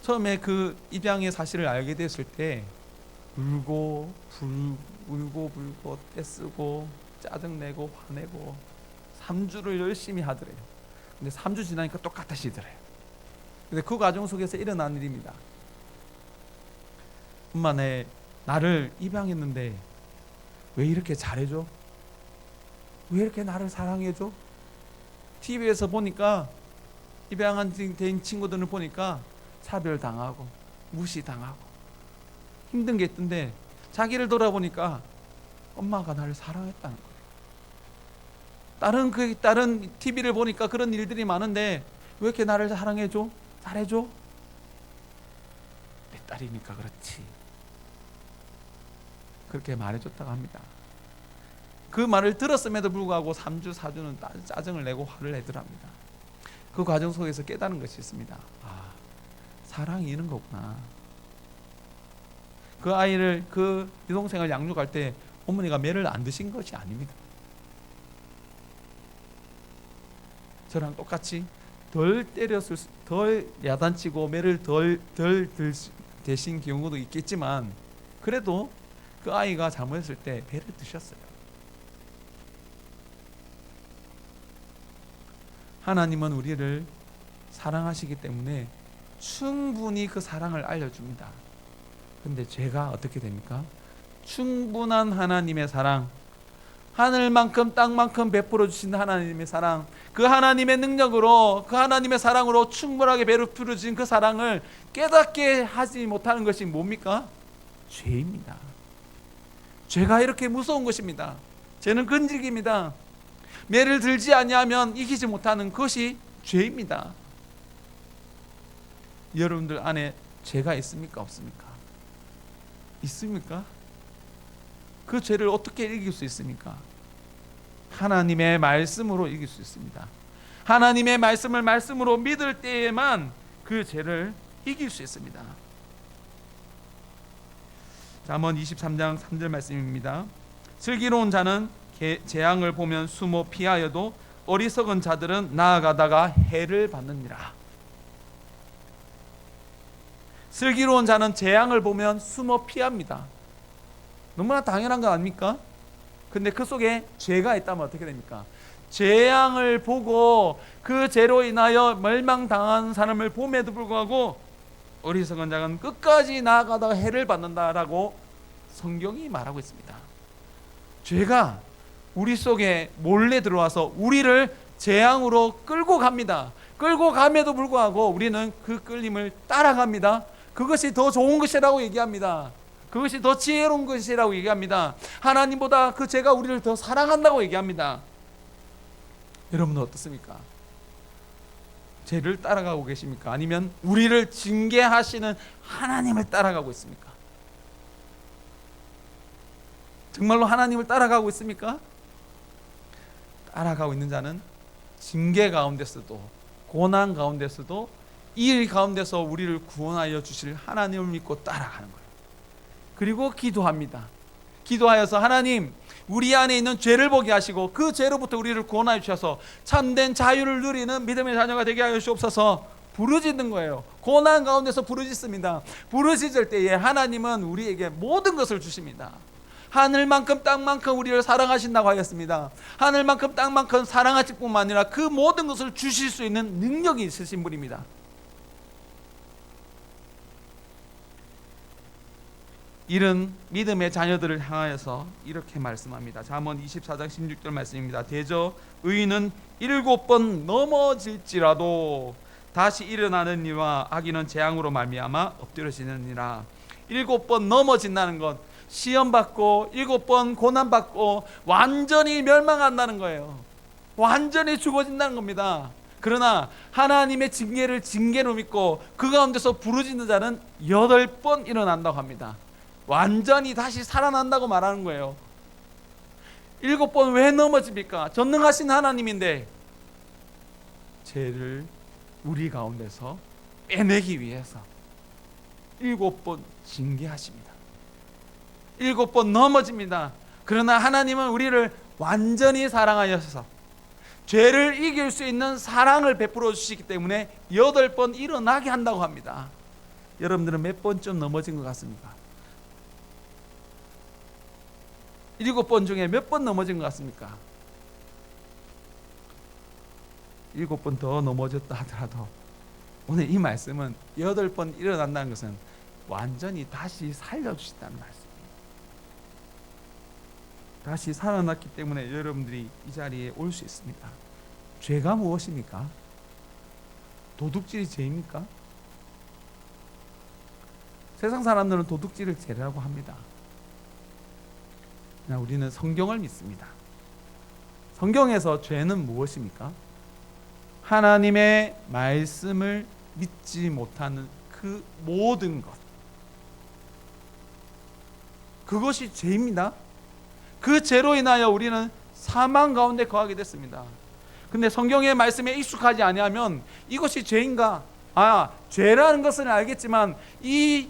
처음에 그 입양의 사실을 알게 됐을 때 울고 불고 떼쓰고 짜증내고 화내고 3주를 열심히 하더래요. 근데 3주 지나니까 똑같아지더래요. 근데 그 과정 속에서 일어난 일입니다. 엄마, 나를 입양했는데 왜 이렇게 잘해줘? 왜 이렇게 나를 사랑해줘? TV에서 보니까 입양한 된 친구들을 보니까 차별당하고 무시당하고 힘든 게 있던데 자기를 돌아보니까 엄마가 나를 사랑했다는 거예요. 다른 TV를 보니까 그런 일들이 많은데 왜 이렇게 나를 사랑해줘? 잘해줘? 내 딸이니까 그렇지. 그렇게 말해줬다고 합니다. 그 말을 들었음에도 불구하고 3주 4주는 짜증을 내고 화를 내더랍니다. 그 과정 속에서 깨달은 것이 있습니다. 사랑이 이런 거구나. 그 아이를, 그 여동생을 양육할 때 어머니가 매를 안 드신 것이 아닙니다. 저랑 똑같이 덜 야단치고 매를 덜 대신 경우도 있겠지만 그래도 그 아이가 잘못했을 때 배를 드셨어요. 하나님은 우리를 사랑하시기 때문에 충분히 그 사랑을 알려줍니다. 근데 죄가 어떻게 됩니까? 충분한 하나님의 사랑, 하늘만큼 땅만큼 베풀어 주신 하나님의 사랑, 그 하나님의 능력으로, 그 하나님의 사랑으로 충분하게 베풀어 주신 그 사랑을 깨닫게 하지 못하는 것이 뭡니까? 죄입니다. 죄가 이렇게 무서운 것입니다. 죄는 근질입니다. 매를 들지 아니하면 이기지 못하는 것이 죄입니다. 여러분들 안에 죄가 있습니까? 없습니까? 있습니까? 그 죄를 어떻게 이길 수 있습니까? 하나님의 말씀으로 이길 수 있습니다. 하나님의 말씀을 말씀으로 믿을 때에만 그 죄를 이길 수 있습니다. 잠언 23장 3절 말씀입니다. 슬기로운 자는 재앙을 보면 숨어 피하여도 어리석은 자들은 나아가다가 해를 받느니라. 슬기로운 자는 재앙을 보면 숨어 피합니다. 너무나 당연한 거 아닙니까? 근데 그 속에 죄가 있다면 어떻게 됩니까? 재앙을 보고 그 죄로 인하여 멸망당한 사람을 봄에도 불구하고 어리석은 자는 끝까지 나아가다가 해를 받는다라고 성경이 말하고 있습니다. 죄가 우리 속에 몰래 들어와서 우리를 재앙으로 끌고 갑니다. 끌고 감에도 불구하고 우리는 그 끌림을 따라갑니다. 그것이 더 좋은 것이라고 얘기합니다. 그것이 더 지혜로운 것이라고 얘기합니다. 하나님보다 그 죄가 우리를 더 사랑한다고 얘기합니다. 여러분은 어떻습니까? 죄를 따라가고 계십니까? 아니면 우리를 징계하시는 하나님을 따라가고 있습니까? 정말로 하나님을 따라가고 있습니까? 따라가고 있는 자는 징계 가운데서도 고난 가운데서도 이 일 가운데서 우리를 구원하여 주실 하나님을 믿고 따라가는 거예요. 그리고 기도합니다. 기도하여서 하나님, 우리 안에 있는 죄를 보게 하시고 그 죄로부터 우리를 구원하여 주셔서 참된 자유를 누리는 믿음의 자녀가 되게 하여 주옵소서. 부르짖는 거예요. 고난 가운데서 부르짖습니다. 부르짖을 때에 하나님은 우리에게 모든 것을 주십니다. 하늘만큼 땅만큼 우리를 사랑하신다고 하였습니다. 하늘만큼 땅만큼 사랑하실 뿐만 아니라 그 모든 것을 주실 수 있는 능력이 있으신 분입니다. 이런 믿음의 자녀들을 향하여서 이렇게 말씀합니다. 잠언 24장 16절 말씀입니다. 대저 의인은 7번 넘어질지라도 다시 일어나는 이와 악인은 재앙으로 말미암아 엎드려지느니라. 7번 넘어진다는 것, 시험받고 7번 고난받고 완전히 멸망한다는 거예요. 완전히 죽어진다는 겁니다. 그러나 하나님의 징계를 징계로 믿고 그 가운데서 부르짖는 자는 8번 일어난다고 합니다. 완전히 다시 살아난다고 말하는 거예요. 7번 왜 넘어집니까? 전능하신 하나님인데 죄를 우리 가운데서 빼내기 위해서 7번 징계하십니다. 7번 넘어집니다. 그러나 하나님은 우리를 완전히 사랑하셔서 죄를 이길 수 있는 사랑을 베풀어 주시기 때문에 8번 일어나게 한다고 합니다. 여러분들은 몇 번쯤 넘어진 것 같습니까? 7번 중에 몇 번 넘어진 것 같습니까? 7번 더 넘어졌다 하더라도 오늘 이 말씀은 8번 일어난다는 것은 완전히 다시 살려주신다는 말씀이에요. 다시 살아났기 때문에 여러분들이 이 자리에 올 수 있습니다. 죄가 무엇입니까? 도둑질이 죄입니까? 세상 사람들은 도둑질을 죄라고 합니다. 그러나 우리는 성경을 믿습니다. 성경에서 죄는 무엇입니까? 하나님의 말씀을 믿지 못하는 그 모든 것, 그것이 죄입니다. 그 죄로 인하여 우리는 사망 가운데 거하게 됐습니다. 근데 성경의 말씀에 익숙하지 아니하면 이것이 죄인가? 죄라는 것은 알겠지만 이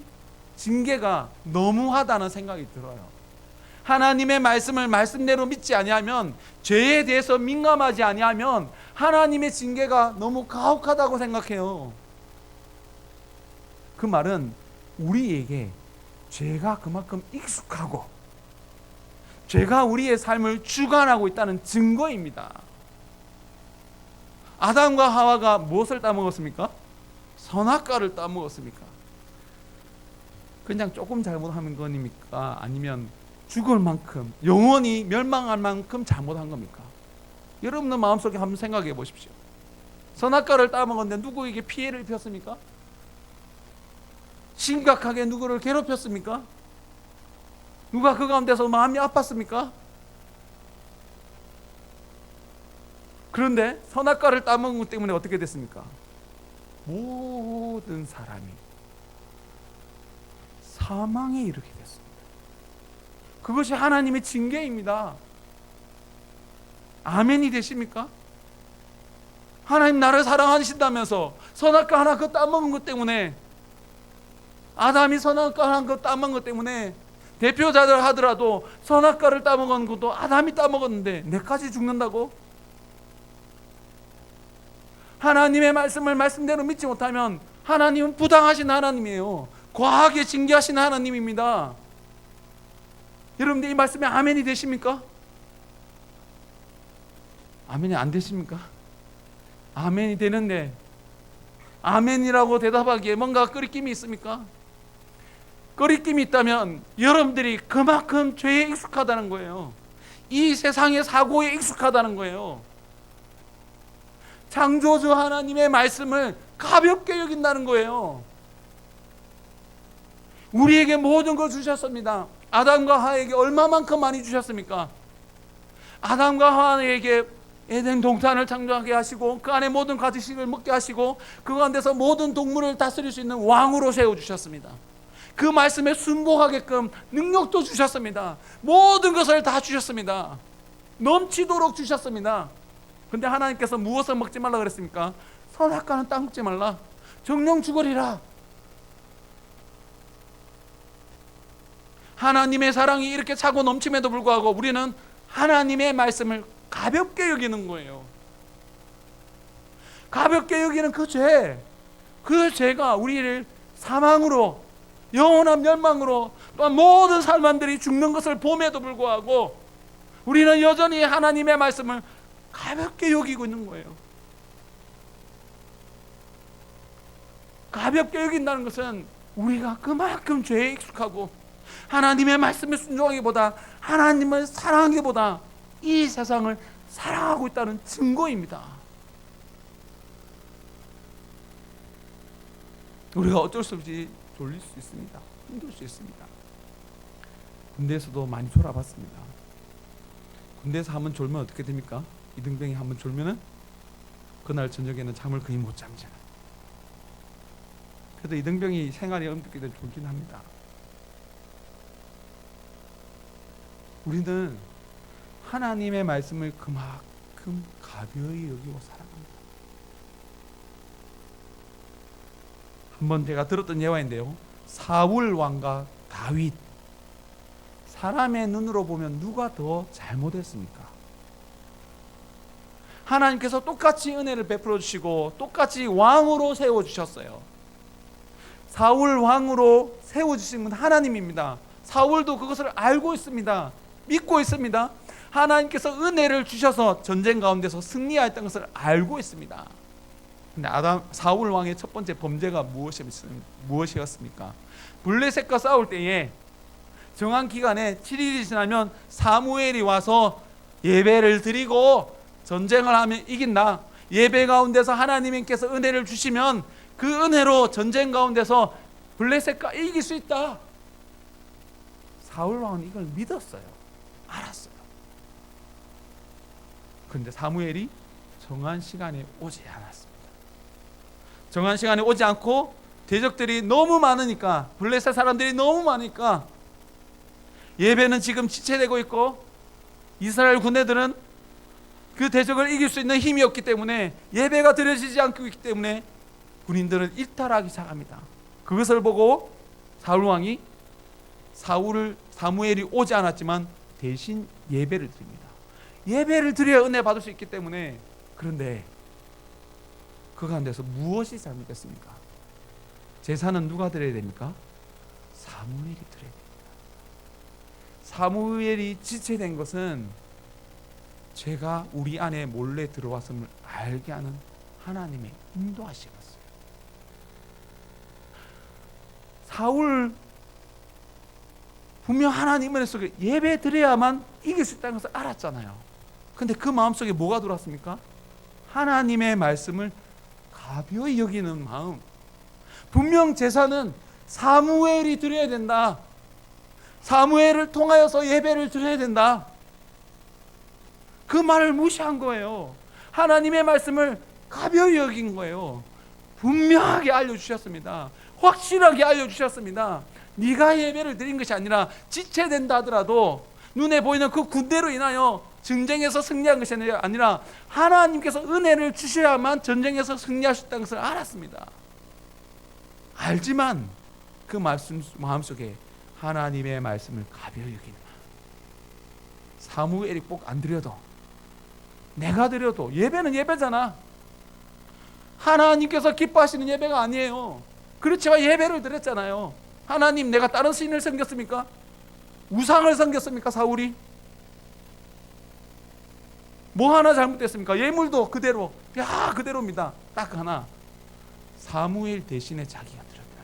징계가 너무하다는 생각이 들어요. 하나님의 말씀을 말씀대로 믿지 아니하면, 죄에 대해서 민감하지 아니하면 하나님의 징계가 너무 가혹하다고 생각해요. 그 말은 우리에게 죄가 그만큼 익숙하고 죄가 우리의 삶을 주관하고 있다는 증거입니다. 아담과 하와가 무엇을 따먹었습니까? 선악과를 따먹었습니까? 그냥 조금 잘못한 겁니까? 아니면 죽을 만큼, 영원히 멸망할 만큼 잘못한 겁니까? 여러분의 마음속에 한번 생각해 보십시오. 선악과를 따먹었는데 누구에게 피해를 입혔습니까? 심각하게 누구를 괴롭혔습니까? 누가 그 가운데서 마음이 아팠습니까? 그런데 선악과를 따먹은 것 때문에 어떻게 됐습니까? 모든 사람이 사망에 이르게 됐습니다. 그것이 하나님의 징계입니다. 아멘이 되십니까? 하나님 나를 사랑하신다면서 선악과 하나 그거 따먹은 것 때문에, 아담이 선악과 하나 그거 따먹은 것 때문에 대표자들 하더라도 선악과를 따먹은 것도 아담이 따먹었는데 내까지 죽는다고? 하나님의 말씀을 말씀대로 믿지 못하면 하나님은 부당하신 하나님이에요. 과하게 징계하신 하나님입니다. 여러분들 이 말씀에 아멘이 되십니까? 아멘이 안 되십니까? 아멘이 되는데 아멘이라고 대답하기에 뭔가 꺼리낌이 있습니까? 꺼리낌이 있다면 여러분들이 그만큼 죄에 익숙하다는 거예요. 이 세상의 사고에 익숙하다는 거예요. 창조주 하나님의 말씀을 가볍게 여긴다는 거예요. 우리에게 모든 걸 주셨습니다. 아담과 하와에게 얼마만큼 많이 주셨습니까? 아담과 하와에게 에덴 동산을 창조하게 하시고 그 안에 모든 가지식을 먹게 하시고 그 가운데서 모든 동물을 다스릴 수 있는 왕으로 세워주셨습니다. 그 말씀에 순복하게끔 능력도 주셨습니다. 모든 것을 다 주셨습니다. 넘치도록 주셨습니다. 근데 하나님께서 무엇을 먹지 말라 그랬습니까? 선악과는 따먹지 말라. 정령 죽으리라. 하나님의 사랑이 이렇게 차고 넘침에도 불구하고 우리는 하나님의 말씀을 가볍게 여기는 거예요. 가볍게 여기는 그 죄가 우리를 사망으로, 영원한 멸망으로, 또한 모든 사람들이 죽는 것을 봄에도 불구하고 우리는 여전히 하나님의 말씀을 가볍게 여기고 있는 거예요. 가볍게 여긴다는 것은 우리가 그만큼 죄에 익숙하고 하나님의 말씀에 순종하기보다 하나님을 사랑하기보다 이 세상을 사랑하고 있다는 증거입니다. 우리가 어쩔 수 없이 졸릴 수 있습니다. 힘들 수 있습니다. 군대에서도 많이 졸아봤습니다. 군대에서 한번 졸면 어떻게 됩니까? 이등병이 한번 졸면은 그날 저녁에는 잠을 거의 못 잠잖아요. 그래도 이등병이 생활이 엄격히 졸긴 합니다. 우리는 하나님의 말씀을 그만큼 가벼이 여기고 살아갑니다. 한번 제가 들었던 예화인데요, 사울 왕과 다윗, 사람의 눈으로 보면 누가 더 잘못했습니까? 하나님께서 똑같이 은혜를 베풀어 주시고 똑같이 왕으로 세워주셨어요. 사울 왕으로 세워주신 분 하나님입니다. 사울도 그것을 알고 있습니다. 믿고 있습니다. 하나님께서 은혜를 주셔서 전쟁 가운데서 승리하였던 것을 알고 있습니다. 근데 사울 왕의 첫 번째 범죄가 무엇이었습니까? 블레셋과 싸울 때에 정한 기간에 7일이 지나면 사무엘이 와서 예배를 드리고 전쟁을 하면 이긴다. 예배 가운데서 하나님께서 은혜를 주시면 그 은혜로 전쟁 가운데서 블레셋과 이길 수 있다. 사울 왕은 이걸 믿었어요. 알았어요. 그런데 사무엘이 정한 시간에 오지 않았습니다. 정한 시간에 오지 않고 대적들이 너무 많으니까, 블레셋 사람들이 너무 많으니까 예배는 지금 지체되고 있고 이스라엘 군대들은 그 대적을 이길 수 있는 힘이 없기 때문에 예배가 드려지지 않고 있기 때문에 군인들은 일탈하기 시작합니다. 그것을 보고 사울 왕이 사무엘이 오지 않았지만 대신 예배를 드립니다. 예배를 드려야 은혜 받을 수 있기 때문에. 그런데 그 가운데서 무엇이 잘못됐습니까? 제사는 누가 드려야 됩니까? 사무엘이 드려야 됩니다. 사무엘이 지체된 것은 죄가 우리 안에 몰래 들어왔음을 알게 하는 하나님의 인도하심이었어요. 사울 분명 하나님 은혜 속에 예배 드려야만 이길 수 있다는 것을 알았잖아요. 근데 그 마음속에 뭐가 들어왔습니까? 하나님의 말씀을 가벼이 여기는 마음. 분명 제사는 사무엘이 드려야 된다. 사무엘을 통하여서 예배를 드려야 된다. 그 말을 무시한 거예요. 하나님의 말씀을 가벼이 여긴 거예요. 분명하게 알려주셨습니다. 확실하게 알려주셨습니다. 네가 예배를 드린 것이 아니라 지체된다 하더라도 눈에 보이는 그 군대로 인하여 전쟁에서 승리한 것이 아니라 하나님께서 은혜를 주셔야만 전쟁에서 승리할 수 있다는 것을 알았습니다. 알지만 그 마음속에 하나님의 말씀을 가벼이 여기는, 사무엘이 꼭 안 드려도 내가 드려도 예배는 예배잖아. 하나님께서 기뻐하시는 예배가 아니에요. 그렇지만 예배를 드렸잖아요. 하나님, 내가 다른 신을 섬겼습니까? 우상을 섬겼습니까? 사울이 뭐 하나 잘못됐습니까? 예물도 그대로, 그대로입니다. 딱 하나, 사무엘 대신에 자기가 드렸다.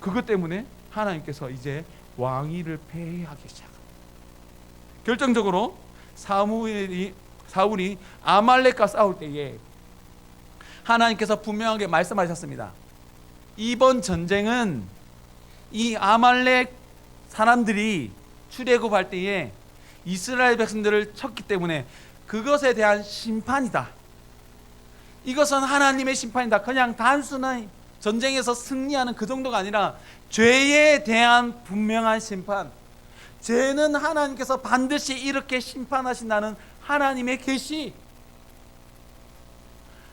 그것 때문에 하나님께서 이제 왕위를 폐하기 시작합니다. 결정적으로 사울이 아말렉과 싸울 때에 하나님께서 분명하게 말씀하셨습니다. 이번 전쟁은 이 아말렉 사람들이 출애굽할 때에 이스라엘 백성들을 쳤기 때문에 그것에 대한 심판이다. 이것은 하나님의 심판이다. 그냥 단순한 전쟁에서 승리하는 그 정도가 아니라 죄에 대한 분명한 심판. 죄는 하나님께서 반드시 이렇게 심판하신다는 하나님의 계시,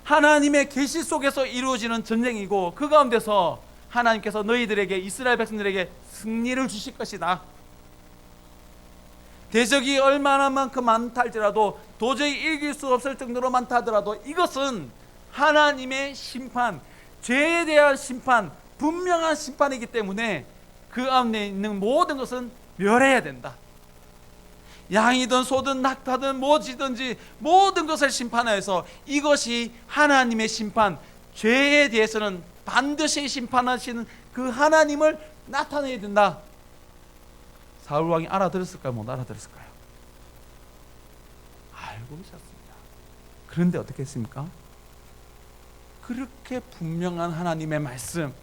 하나님의 계시 속에서 이루어지는 전쟁이고, 그 가운데서 하나님께서 너희들에게, 이스라엘 백성들에게 승리를 주실 것이다. 대적이 얼마나만큼 많다 할지라도, 도저히 이길 수 없을 정도로 많다 하더라도 이것은 하나님의 심판, 죄에 대한 심판, 분명한 심판이기 때문에 그 안에 있는 모든 것은 멸해야 된다. 양이든 소든 낙타든 뭐지든지 모든 것을 심판하여서 이것이 하나님의 심판, 죄에 대해서는 반드시 심판하시는 그 하나님을 나타내야 된다. 사울 왕이 알아들었을까요? 못 알아들었을까요? 알고 있었습니다. 그런데 어떻게 했습니까? 그렇게 분명한 하나님의 말씀,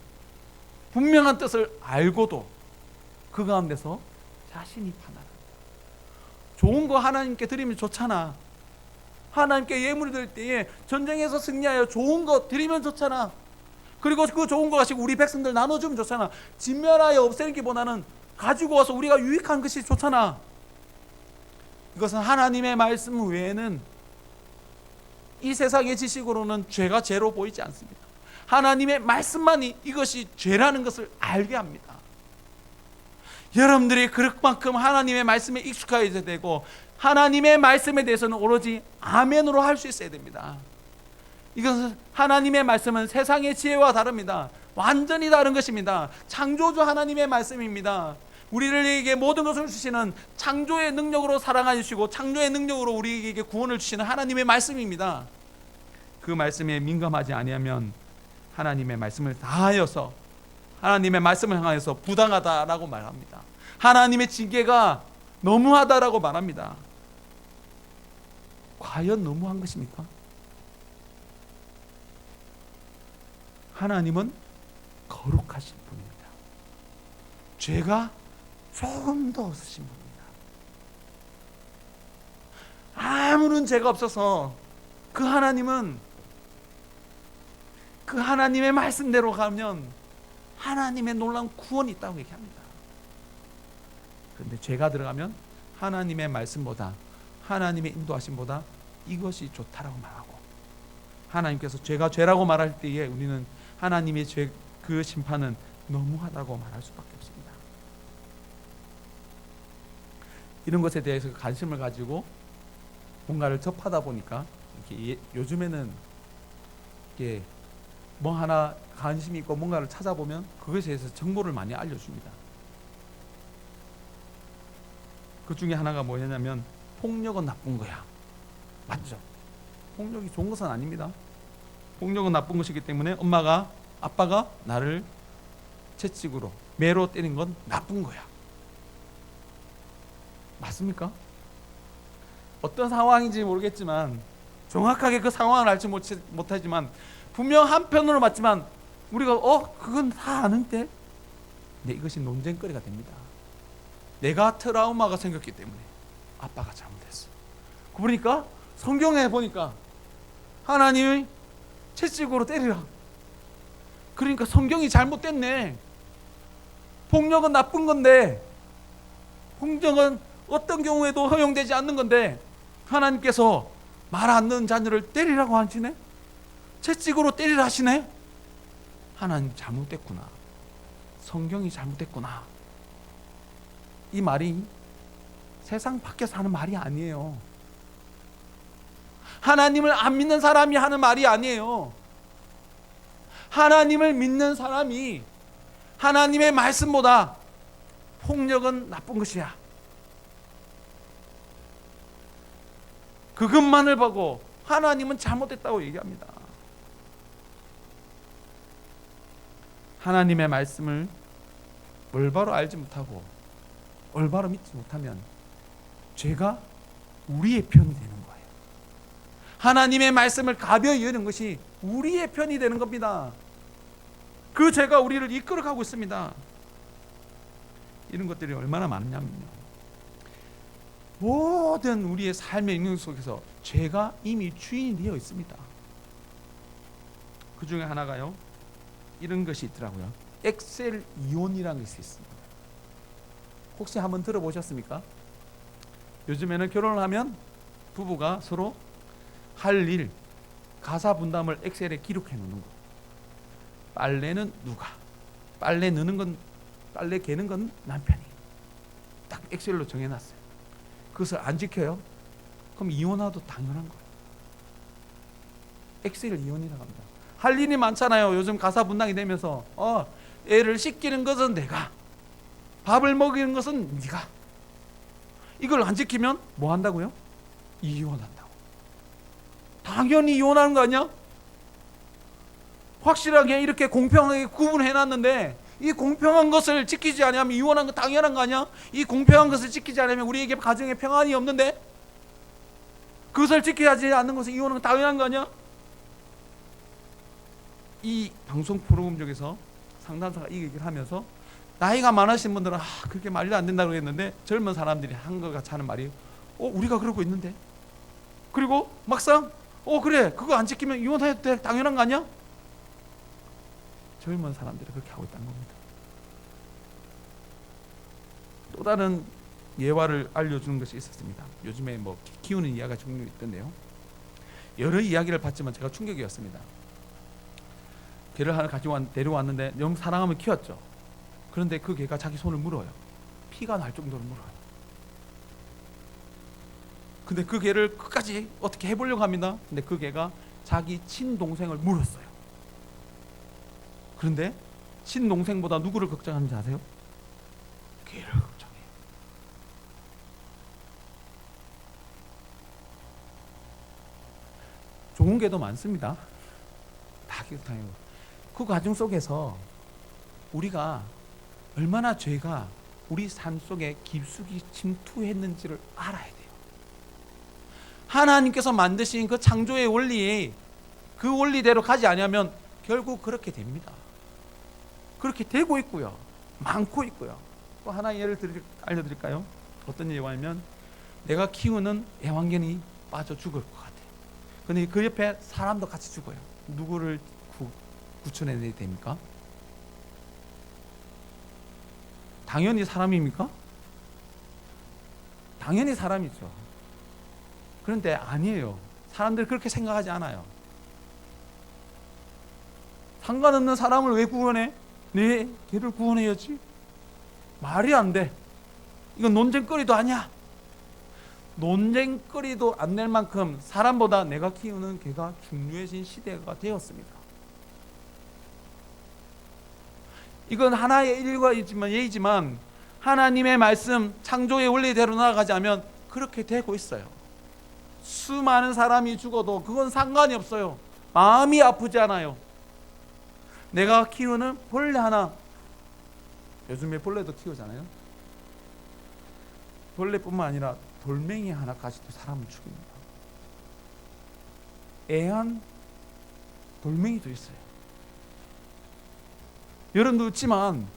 분명한 뜻을 알고도 그 가운데서 자신이 판단합니다. 좋은 거 하나님께 드리면 좋잖아. 하나님께 예물을 드릴 때에 전쟁에서 승리하여 좋은 거 드리면 좋잖아. 그리고 그 좋은 거 가지고 우리 백성들 나눠주면 좋잖아. 진멸하여 없애기보다는 가지고 와서 우리가 유익한 것이 좋잖아. 이것은 하나님의 말씀 외에는 이 세상의 지식으로는 죄가 죄로 보이지 않습니다. 하나님의 말씀만이 이것이 죄라는 것을 알게 합니다. 여러분들이 그만큼 하나님의 말씀에 익숙해져야 되고 하나님의 말씀에 대해서는 오로지 아멘으로 할 수 있어야 됩니다. 이것은 하나님의 말씀은 세상의 지혜와 다릅니다. 완전히 다른 것입니다. 창조주 하나님의 말씀입니다. 우리에게 모든 것을 주시는 창조의 능력으로 사랑하시고 창조의 능력으로 우리에게 구원을 주시는 하나님의 말씀입니다. 그 말씀에 민감하지 아니하면 하나님의 말씀을 다하여서 하나님의 말씀을 향하여서 부당하다라고 말합니다. 하나님의 징계가 너무하다라고 말합니다. 과연 너무한 것입니까? 하나님은 거룩하신 분입니다. 죄가 조금 더 없으신 분입니다. 아무런 죄가 없어서 그 하나님은 그 하나님의 말씀대로 가면 하나님의 놀라운 구원이 있다고 얘기합니다. 그런데 죄가 들어가면 하나님의 말씀보다 하나님의 인도하심보다 이것이 좋다라고 말하고 하나님께서 죄가 죄라고 말할 때에 우리는 하나님의 죄 그 심판은 너무하다고 말할 수밖에 없습니다. 이런 것에 대해서 관심을 가지고 뭔가를 접하다 보니까 이렇게 요즘에는 이게 뭐 하나 관심이 있고 뭔가를 찾아보면 그것에 대해서 정보를 많이 알려줍니다. 그 중에 하나가 뭐냐면 폭력은 나쁜 거야. 맞죠? 폭력이 좋은 것은 아닙니다. 폭력은 나쁜 것이기 때문에 아빠가 나를 채찍으로 매로 때린 건 나쁜 거야. 맞습니까? 어떤 상황인지 모르겠지만 정확하게 그 상황을 알지 못하지만 분명 한편으로 맞지만 우리가 그건 다 아는데 근데 이것이 논쟁거리가 됩니다. 내가 트라우마가 생겼기 때문에 아빠가 잘못했어. 그러니까 성경에 보니까 하나님이 채찍으로 때리라. 그러니까 성경이 잘못됐네. 폭력은 나쁜 건데 폭력은 어떤 경우에도 허용되지 않는 건데 하나님께서 말 안 듣는 자녀를 때리라고 하시네. 채찍으로 때리라 하시네. 하나님 잘못됐구나. 성경이 잘못됐구나. 이 말이 세상 밖에서 하는 말이 아니에요. 하나님을 안 믿는 사람이 하는 말이 아니에요. 하나님을 믿는 사람이 하나님의 말씀보다 폭력은 나쁜 것이야. 그것만을 보고 하나님은 잘못됐다고 얘기합니다. 하나님의 말씀을 올바로 알지 못하고 올바로 믿지 못하면 죄가 우리의 편이 되는 거예요. 하나님의 말씀을 가벼이 여는 것이 우리의 편이 되는 겁니다. 그 죄가 우리를 이끌어가고 있습니다. 이런 것들이 얼마나 많냐면요. 모든 우리의 삶의 인생 속에서 죄가 이미 주인이 되어 있습니다. 그 중에 하나가요. 이런 것이 있더라고요. 엑셀 이혼이라는 것이 있습니다. 혹시 한번 들어보셨습니까? 요즘에는 결혼을 하면 부부가 서로 할 일, 가사 분담을 엑셀에 기록해 놓는 거. 빨래는 누가? 빨래 넣는 건, 빨래 개는 건 남편이. 딱 엑셀로 정해놨어요. 그것을 안 지켜요? 그럼 이혼하도 당연한 거예요. 엑셀 이혼이라고 합니다. 할 일이 많잖아요. 요즘 가사 분담이 되면서 애를 씻기는 것은 내가, 밥을 먹이는 것은 네가. 이걸 안 지키면 뭐 한다고요? 이혼한다고. 당연히 이혼하는 거 아니야? 확실하게 이렇게 공평하게 구분해놨는데 이 공평한 것을 지키지 않으면 이혼한 거 당연한 거 아니야? 이 공평한 것을 지키지 않으면 우리에게 가정에 평안이 없는데 그것을 지키지 않는 것을 이혼한 거 당연한 거 아니야? 이 방송 프로그램 중에서 상담사가 이 얘기를 하면서 나이가 많으신 분들은 그렇게 말도 안 된다고 했는데 젊은 사람들이 한 것 같이 하는 말이 우리가 그러고 있는데 그리고 막상 그래 그거 안 지키면 이혼해도 돼 당연한 거 아니야? 젊은 사람들이 그렇게 하고 있다는 겁니다. 또 다른 예화를 알려주는 것이 있었습니다. 요즘에 뭐 키우는 이야기가 종류 있던데요. 여러 이야기를 봤지만 제가 충격이었습니다. 개를 하나 데려왔는데 너무 사랑하며 키웠죠. 그런데 그 개가 자기 손을 물어요. 피가 날 정도로 물어요. 근데 그 개를 끝까지 어떻게 해보려고 합니다. 근데 그 개가 자기 친동생을 물었어요. 그런데 친동생보다 누구를 걱정하는지 아세요? 개를 걱정해요. 좋은 개도 많습니다. 다 기억해요. 그 과정 속에서 우리가 얼마나 죄가 우리 삶 속에 깊숙이 침투했는지를 알아야 돼요. 하나님께서 만드신 그 창조의 원리에 그 원리대로 가지 않으면 결국 그렇게 됩니다. 그렇게 되고 있고요. 많고 있고요. 또 하나 예를 알려드릴까요? 어떤 예화냐면 내가 키우는 애완견이 빠져 죽을 것 같아요. 근데 그 옆에 사람도 같이 죽어요. 누구를 구출해내야 됩니까? 당연히 사람입니까? 당연히 사람이죠. 그런데 아니에요. 사람들이 그렇게 생각하지 않아요. 상관없는 사람을 왜 구원해? 네, 걔를 구원해야지. 말이 안 돼. 이건 논쟁거리도 아니야. 논쟁거리도 안 될 만큼 사람보다 내가 키우는 개가 중요해진 시대가 되었습니다. 이건 하나의 일과이지만 예이지만 하나님의 말씀 창조의 원리대로 나아가자면 그렇게 되고 있어요. 수많은 사람이 죽어도 그건 상관이 없어요. 마음이 아프지 않아요. 내가 키우는 벌레 하나, 요즘에 벌레도 키우잖아요. 벌레뿐만 아니라 돌멩이 하나까지도 사람을 죽입니다. 애완 돌멩이도 있어요. 여러분도 있지만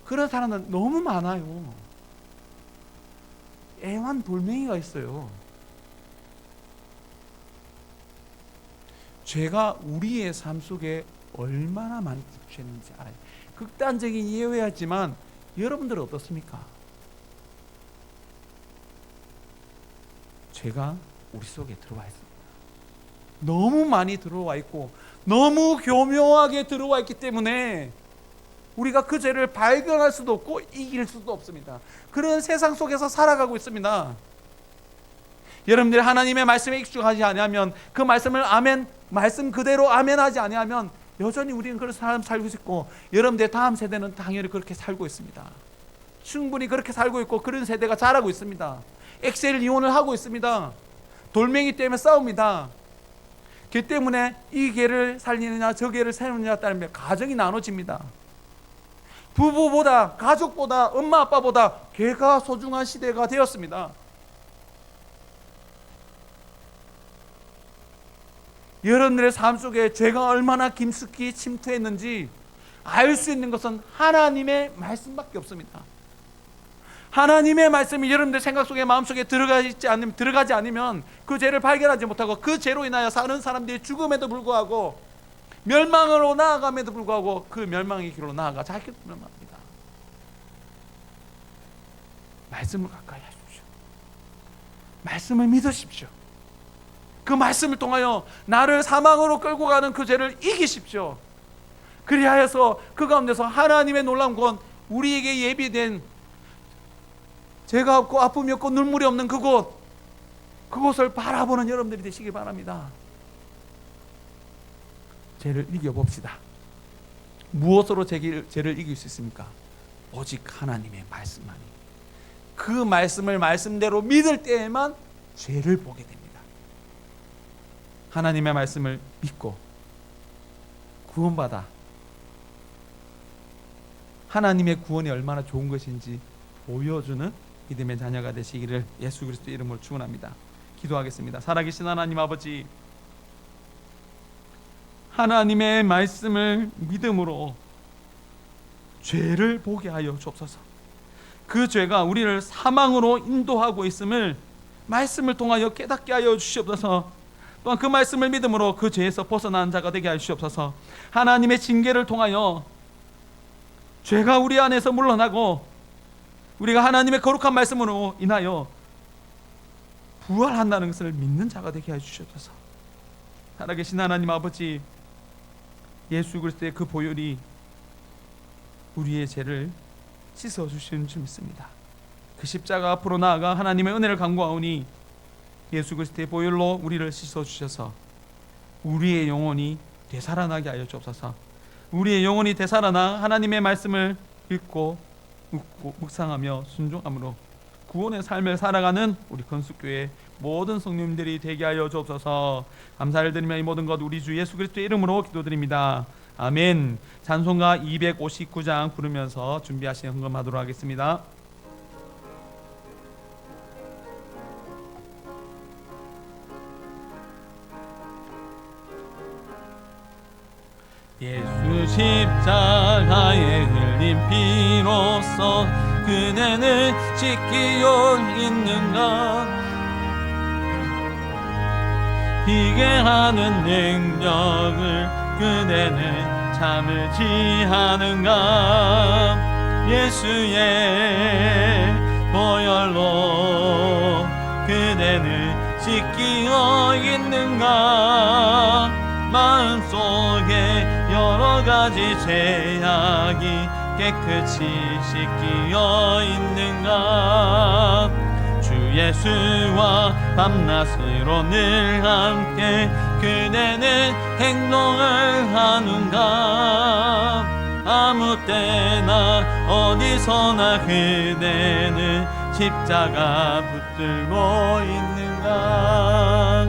그런 사람은 너무 많아요. 애완 돌멩이가 있어요. 죄가 우리의 삶 속에 얼마나 많이 집중했는지 알아요. 극단적인 예외였지만 여러분들은 어떻습니까? 죄가 우리 속에 들어와 있습니다. 너무 많이 들어와 있고 너무 교묘하게 들어와 있기 때문에 우리가 그 죄를 발견할 수도 없고 이길 수도 없습니다. 그런 세상 속에서 살아가고 있습니다. 여러분들이 하나님의 말씀에 익숙하지 않으면 그 말씀을 말씀 그대로 아멘하지 않으면 여전히 우리는 그런 삶을 살고 있고 여러분들의 다음 세대는 당연히 그렇게 살고 있습니다. 충분히 그렇게 살고 있고 그런 세대가 자라고 있습니다. 엑셀 이혼을 하고 있습니다. 돌멩이 때문에 싸웁니다. 개 때문에 이 개를 살리느냐 저 개를 세우느냐에 따르면 가정이 나눠집니다. 부부보다 가족보다 엄마 아빠보다 개가 소중한 시대가 되었습니다. 여러분들의 삶 속에 죄가 얼마나 깊숙이 침투했는지 알 수 있는 것은 하나님의 말씀밖에 없습니다. 하나님의 말씀이 여러분들 생각 속에 마음속에 들어가지 않으면 그 죄를 발견하지 못하고 그 죄로 인하여 사는 사람들이 죽음에도 불구하고 멸망으로 나아감에도 불구하고 그 멸망의 길로 나아가 자기도 멸망합니다. 말씀을 가까이 하십시오. 말씀을 믿으십시오. 그 말씀을 통하여 나를 사망으로 끌고 가는 그 죄를 이기십시오. 그리하여서 그 가운데서 하나님의 놀라운 구원, 우리에게 예비된 죄가 없고 아픔이 없고 눈물이 없는 그곳을 바라보는 여러분들이 되시기 바랍니다. 죄를 이겨봅시다. 무엇으로 죄를 이길 수 있습니까? 오직 하나님의 말씀만이. 그 말씀을 말씀대로 믿을 때에만 죄를 보게 됩니다. 하나님의 말씀을 믿고 구원받아 하나님의 구원이 얼마나 좋은 것인지 보여주는 믿음의 자녀가 되시기를 예수 그리스도 이름으로 축원합니다. 기도하겠습니다. 살아계신 하나님 아버지, 하나님의 말씀을 믿음으로 죄를 보게 하여 주옵소서. 그 죄가 우리를 사망으로 인도하고 있음을 말씀을 통하여 깨닫게 하여 주시옵소서. 또한 그 말씀을 믿음으로 그 죄에서 벗어난 자가 되게 하여 주시옵소서. 하나님의 징계를 통하여 죄가 우리 안에서 물러나고 우리가 하나님의 거룩한 말씀으로 인하여 부활한다는 것을 믿는 자가 되게 해주셔서 살아계신 하나님 아버지, 예수 그리스도의 그 보혈이 우리의 죄를 씻어주시는 줄 믿습니다. 그 십자가 앞으로 나아가 하나님의 은혜를 간구하오니 예수 그리스도의 보혈로 우리를 씻어주셔서 우리의 영혼이 되살아나게 하여 주옵소서. 우리의 영혼이 되살아나 하나님의 말씀을 읽고 묵상하며 순종함으로 구원의 삶을 살아가는 우리 건축교회 모든 성령님들이 되게 하여 주옵소서. 감사를 드리며 이 모든 것 우리 주 예수 그리스도의 이름으로 기도드립니다. 아멘. 찬송가 259장 부르면서 준비하시는 헌금하도록 하겠습니다. 예수 십자가에 흘린 피로써 그대는 지키어 있는가? 비게 하는 능력을 그대는 참을지 하는가? 예수의 보혈로 그대는 지키어 있는가? 마음속에 여러 가지 죄악이 깨끗이 씻기어 있는가? 주 예수와 밤낮으로 늘 함께 그대는 행동을 하는가? 아무 때나 어디서나 그대는 십자가 붙들고 있는가?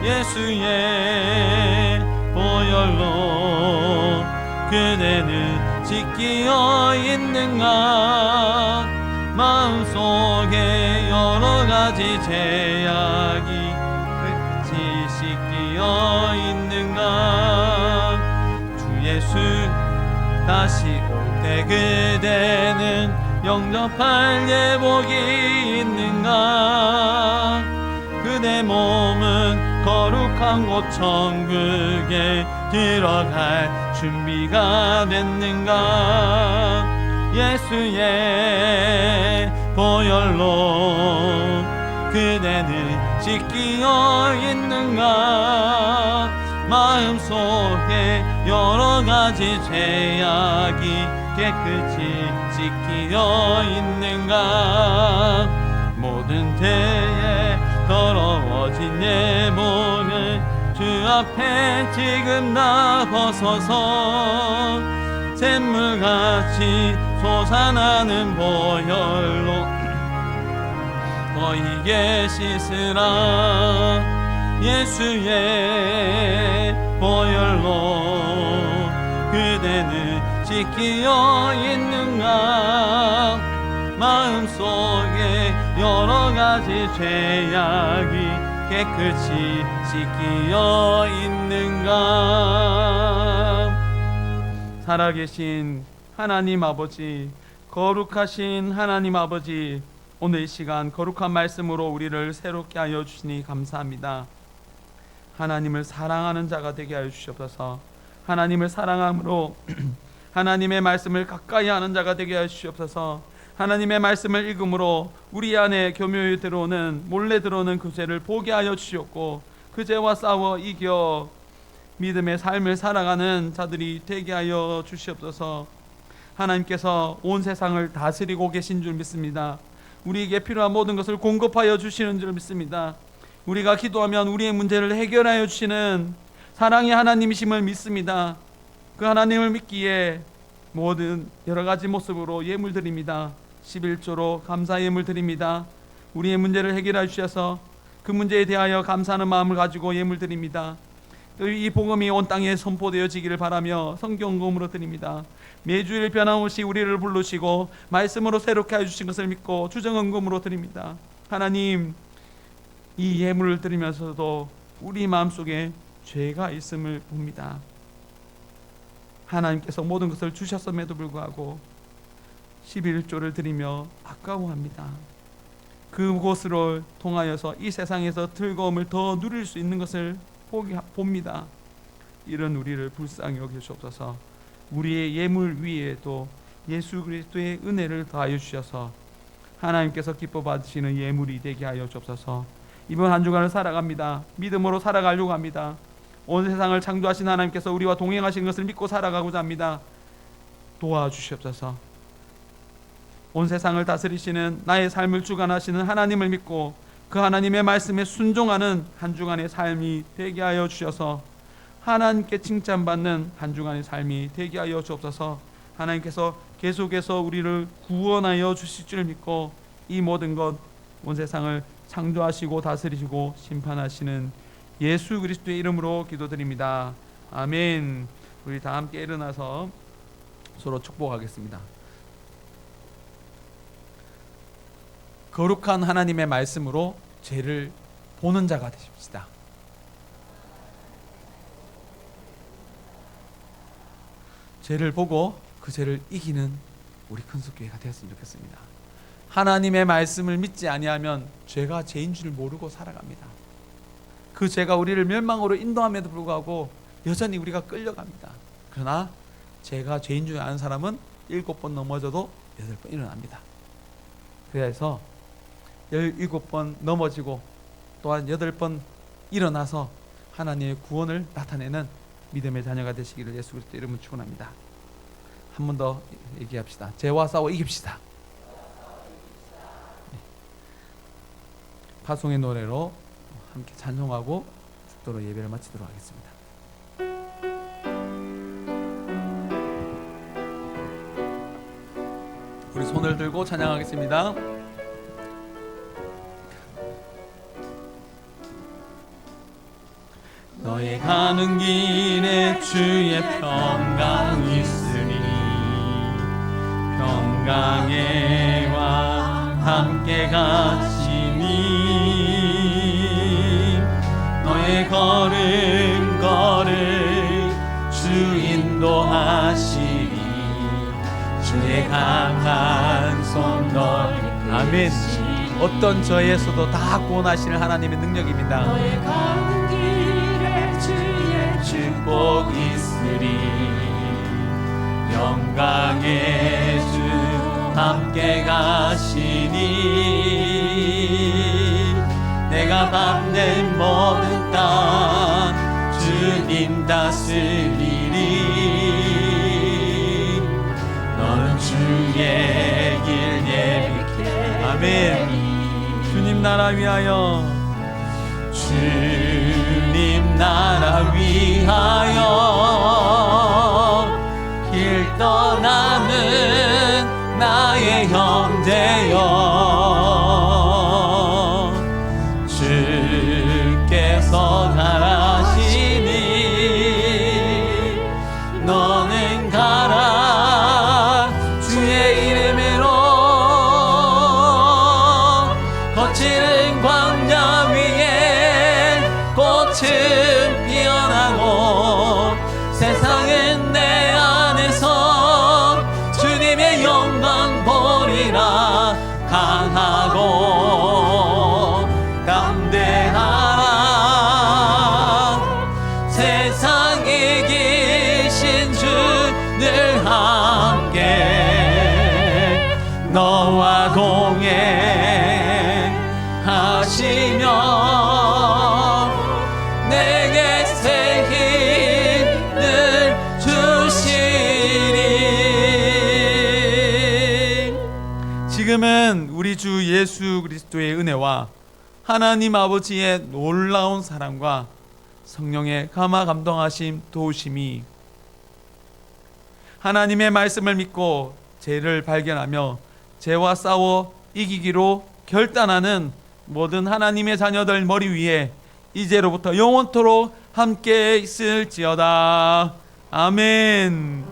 예수의 보혈로 그대는 지키어 있는가? 마음속에 여러 가지 죄악이 끝이 씻기어 있는가? 주 예수 다시 올 때 그대는 영접할 예복이 있는가? 그대 몸은 거룩한 곳 천국에 들어갈 준비가 됐는가? 예수의 보혈로 그대는 지키어 있는가? 마음속에 여러 가지 죄악이 깨끗이 지키어 있는가? 모든 때에 더러워진 예복을 주 앞에 지금 다 벗어서 샘물같이 솟아나는 보혈로 너희에게 씻으라. 예수의 보혈로 그대는 지키어 있는가? 마음속에 여러 가지 죄악이 깨끗이 씻기어 있는가? 살아계신 하나님 아버지, 거룩하신 하나님 아버지, 오늘 이 시간 거룩한 말씀으로 우리를 새롭게 하여 주시니 감사합니다. 하나님을 사랑하는 자가 되게 하여 주시옵소서. 하나님을 사랑함으로 하나님의 말씀을 가까이 하는 자가 되게 하여 주시옵소서. 하나님의 말씀을 읽음으로 우리 안에 교묘히 들어오는 몰래 들어오는 그 죄를 보게 하여 주시옵고 그 죄와 싸워 이겨 믿음의 삶을 살아가는 자들이 되게 하여 주시옵소서. 하나님께서 온 세상을 다스리고 계신 줄 믿습니다. 우리에게 필요한 모든 것을 공급하여 주시는 줄 믿습니다. 우리가 기도하면 우리의 문제를 해결하여 주시는 사랑의 하나님이심을 믿습니다. 그 하나님을 믿기에 모든 여러 가지 모습으로 예물 드립니다. 11조로 감사 예물 드립니다. 우리의 문제를 해결하여 주셔서 그 문제에 대하여 감사하는 마음을 가지고 예물 드립니다. 이 복음이 온 땅에 선포되어지기를 바라며 성경금으로 드립니다. 매주일 변함없이 우리를 부르시고 말씀으로 새롭게 해주신 것을 믿고 주정헌금으로 드립니다. 하나님, 이 예물을 드리면서도 우리 마음속에 죄가 있음을 봅니다. 하나님께서 모든 것을 주셨음에도 불구하고 11조를 드리며 아까워합니다. 그곳으로 통하여서 이 세상에서 즐거움을 더 누릴 수 있는 것을 봅니다. 이런 우리를 불쌍히 여기시옵소서. 우리의 예물 위에도 예수 그리스도의 은혜를 더하여 주셔서 하나님께서 기뻐 받으시는 예물이 되게 하여 주옵소서. 이번 한 주간을 살아갑니다. 믿음으로 살아가려고 합니다. 온 세상을 창조하신 하나님께서 우리와 동행하신 것을 믿고 살아가고자 합니다. 도와주시옵소서. 온 세상을 다스리시는 나의 삶을 주관하시는 하나님을 믿고 그 하나님의 말씀에 순종하는 한 주간의 삶이 되게 하여 주셔서 하나님께 칭찬받는 한 주간의 삶이 되게 하여 주옵소서. 하나님께서 계속해서 우리를 구원하여 주실 줄 믿고 이 모든 것 온 세상을 창조하시고 다스리시고 심판하시는 예수 그리스도의 이름으로 기도드립니다. 아멘. 우리 다 함께 일어나서 서로 축복하겠습니다. 거룩한 하나님의 말씀으로 죄를 보는 자가 되십시다. 죄를 보고 그 죄를 이기는 우리 큰속교회가 되었으면 좋겠습니다. 하나님의 말씀을 믿지 아니하면 죄가 죄인 줄 모르고 살아갑니다. 그 죄가 우리를 멸망으로 인도함에도 불구하고 여전히 우리가 끌려갑니다. 그러나 죄가 죄인 줄 아는 사람은 7번 넘어져도 8번 일어납니다. 그래서 17번 넘어지고 또한 8번 일어나서 하나님의 구원을 나타내는 믿음의 자녀가 되시기를 예수 그리스도 이름으로 축원합니다. 한 번 더 얘기합시다. 죄와 싸워 이깁시다. 파송의 노래로 함께 찬송하고 축도로 예배를 마치도록 하겠습니다. 우리 손을 들고 찬양하겠습니다. 너의 가는 길에 주의 평강 있으니 평강에와 함께 가시니 너의 걸음 주 인도하시니 주의 강한 손 너를 아멘. 어떤 저에서도 다 구원하시는 하나님의 능력입니다. 너의 가는 길에 주의 축복 있으리 영광의 주 함께 가시니 내가 밟는 모든 땅 주님 다스리리 너는 주의 길 예비케 아멘. 주님 나라 위하여 주님 나라 위하여 길 떠나는 나의 형제여 주께서 가라시니 너는 가라 주의 이름으로 거칠은 광야 위에 꽃은 피어나고 세상은 내 안에서 주님의 영광 보리라 강하고 담대하라 세상에 계신 주 늘 함께 너와 동행하시며 내게 새 힘을 주시리. 지금은 우리 주 예수 그리스도의 은혜와 하나님 아버지의 놀라운 사랑과 성령의 감화 감동하심 도우심이 하나님의 말씀을 믿고 죄를 발견하며 죄와 싸워 이기기로 결단하는 모든 하나님의 자녀들 머리 위에 이제로부터 영원토록 함께 있을지어다. 아멘.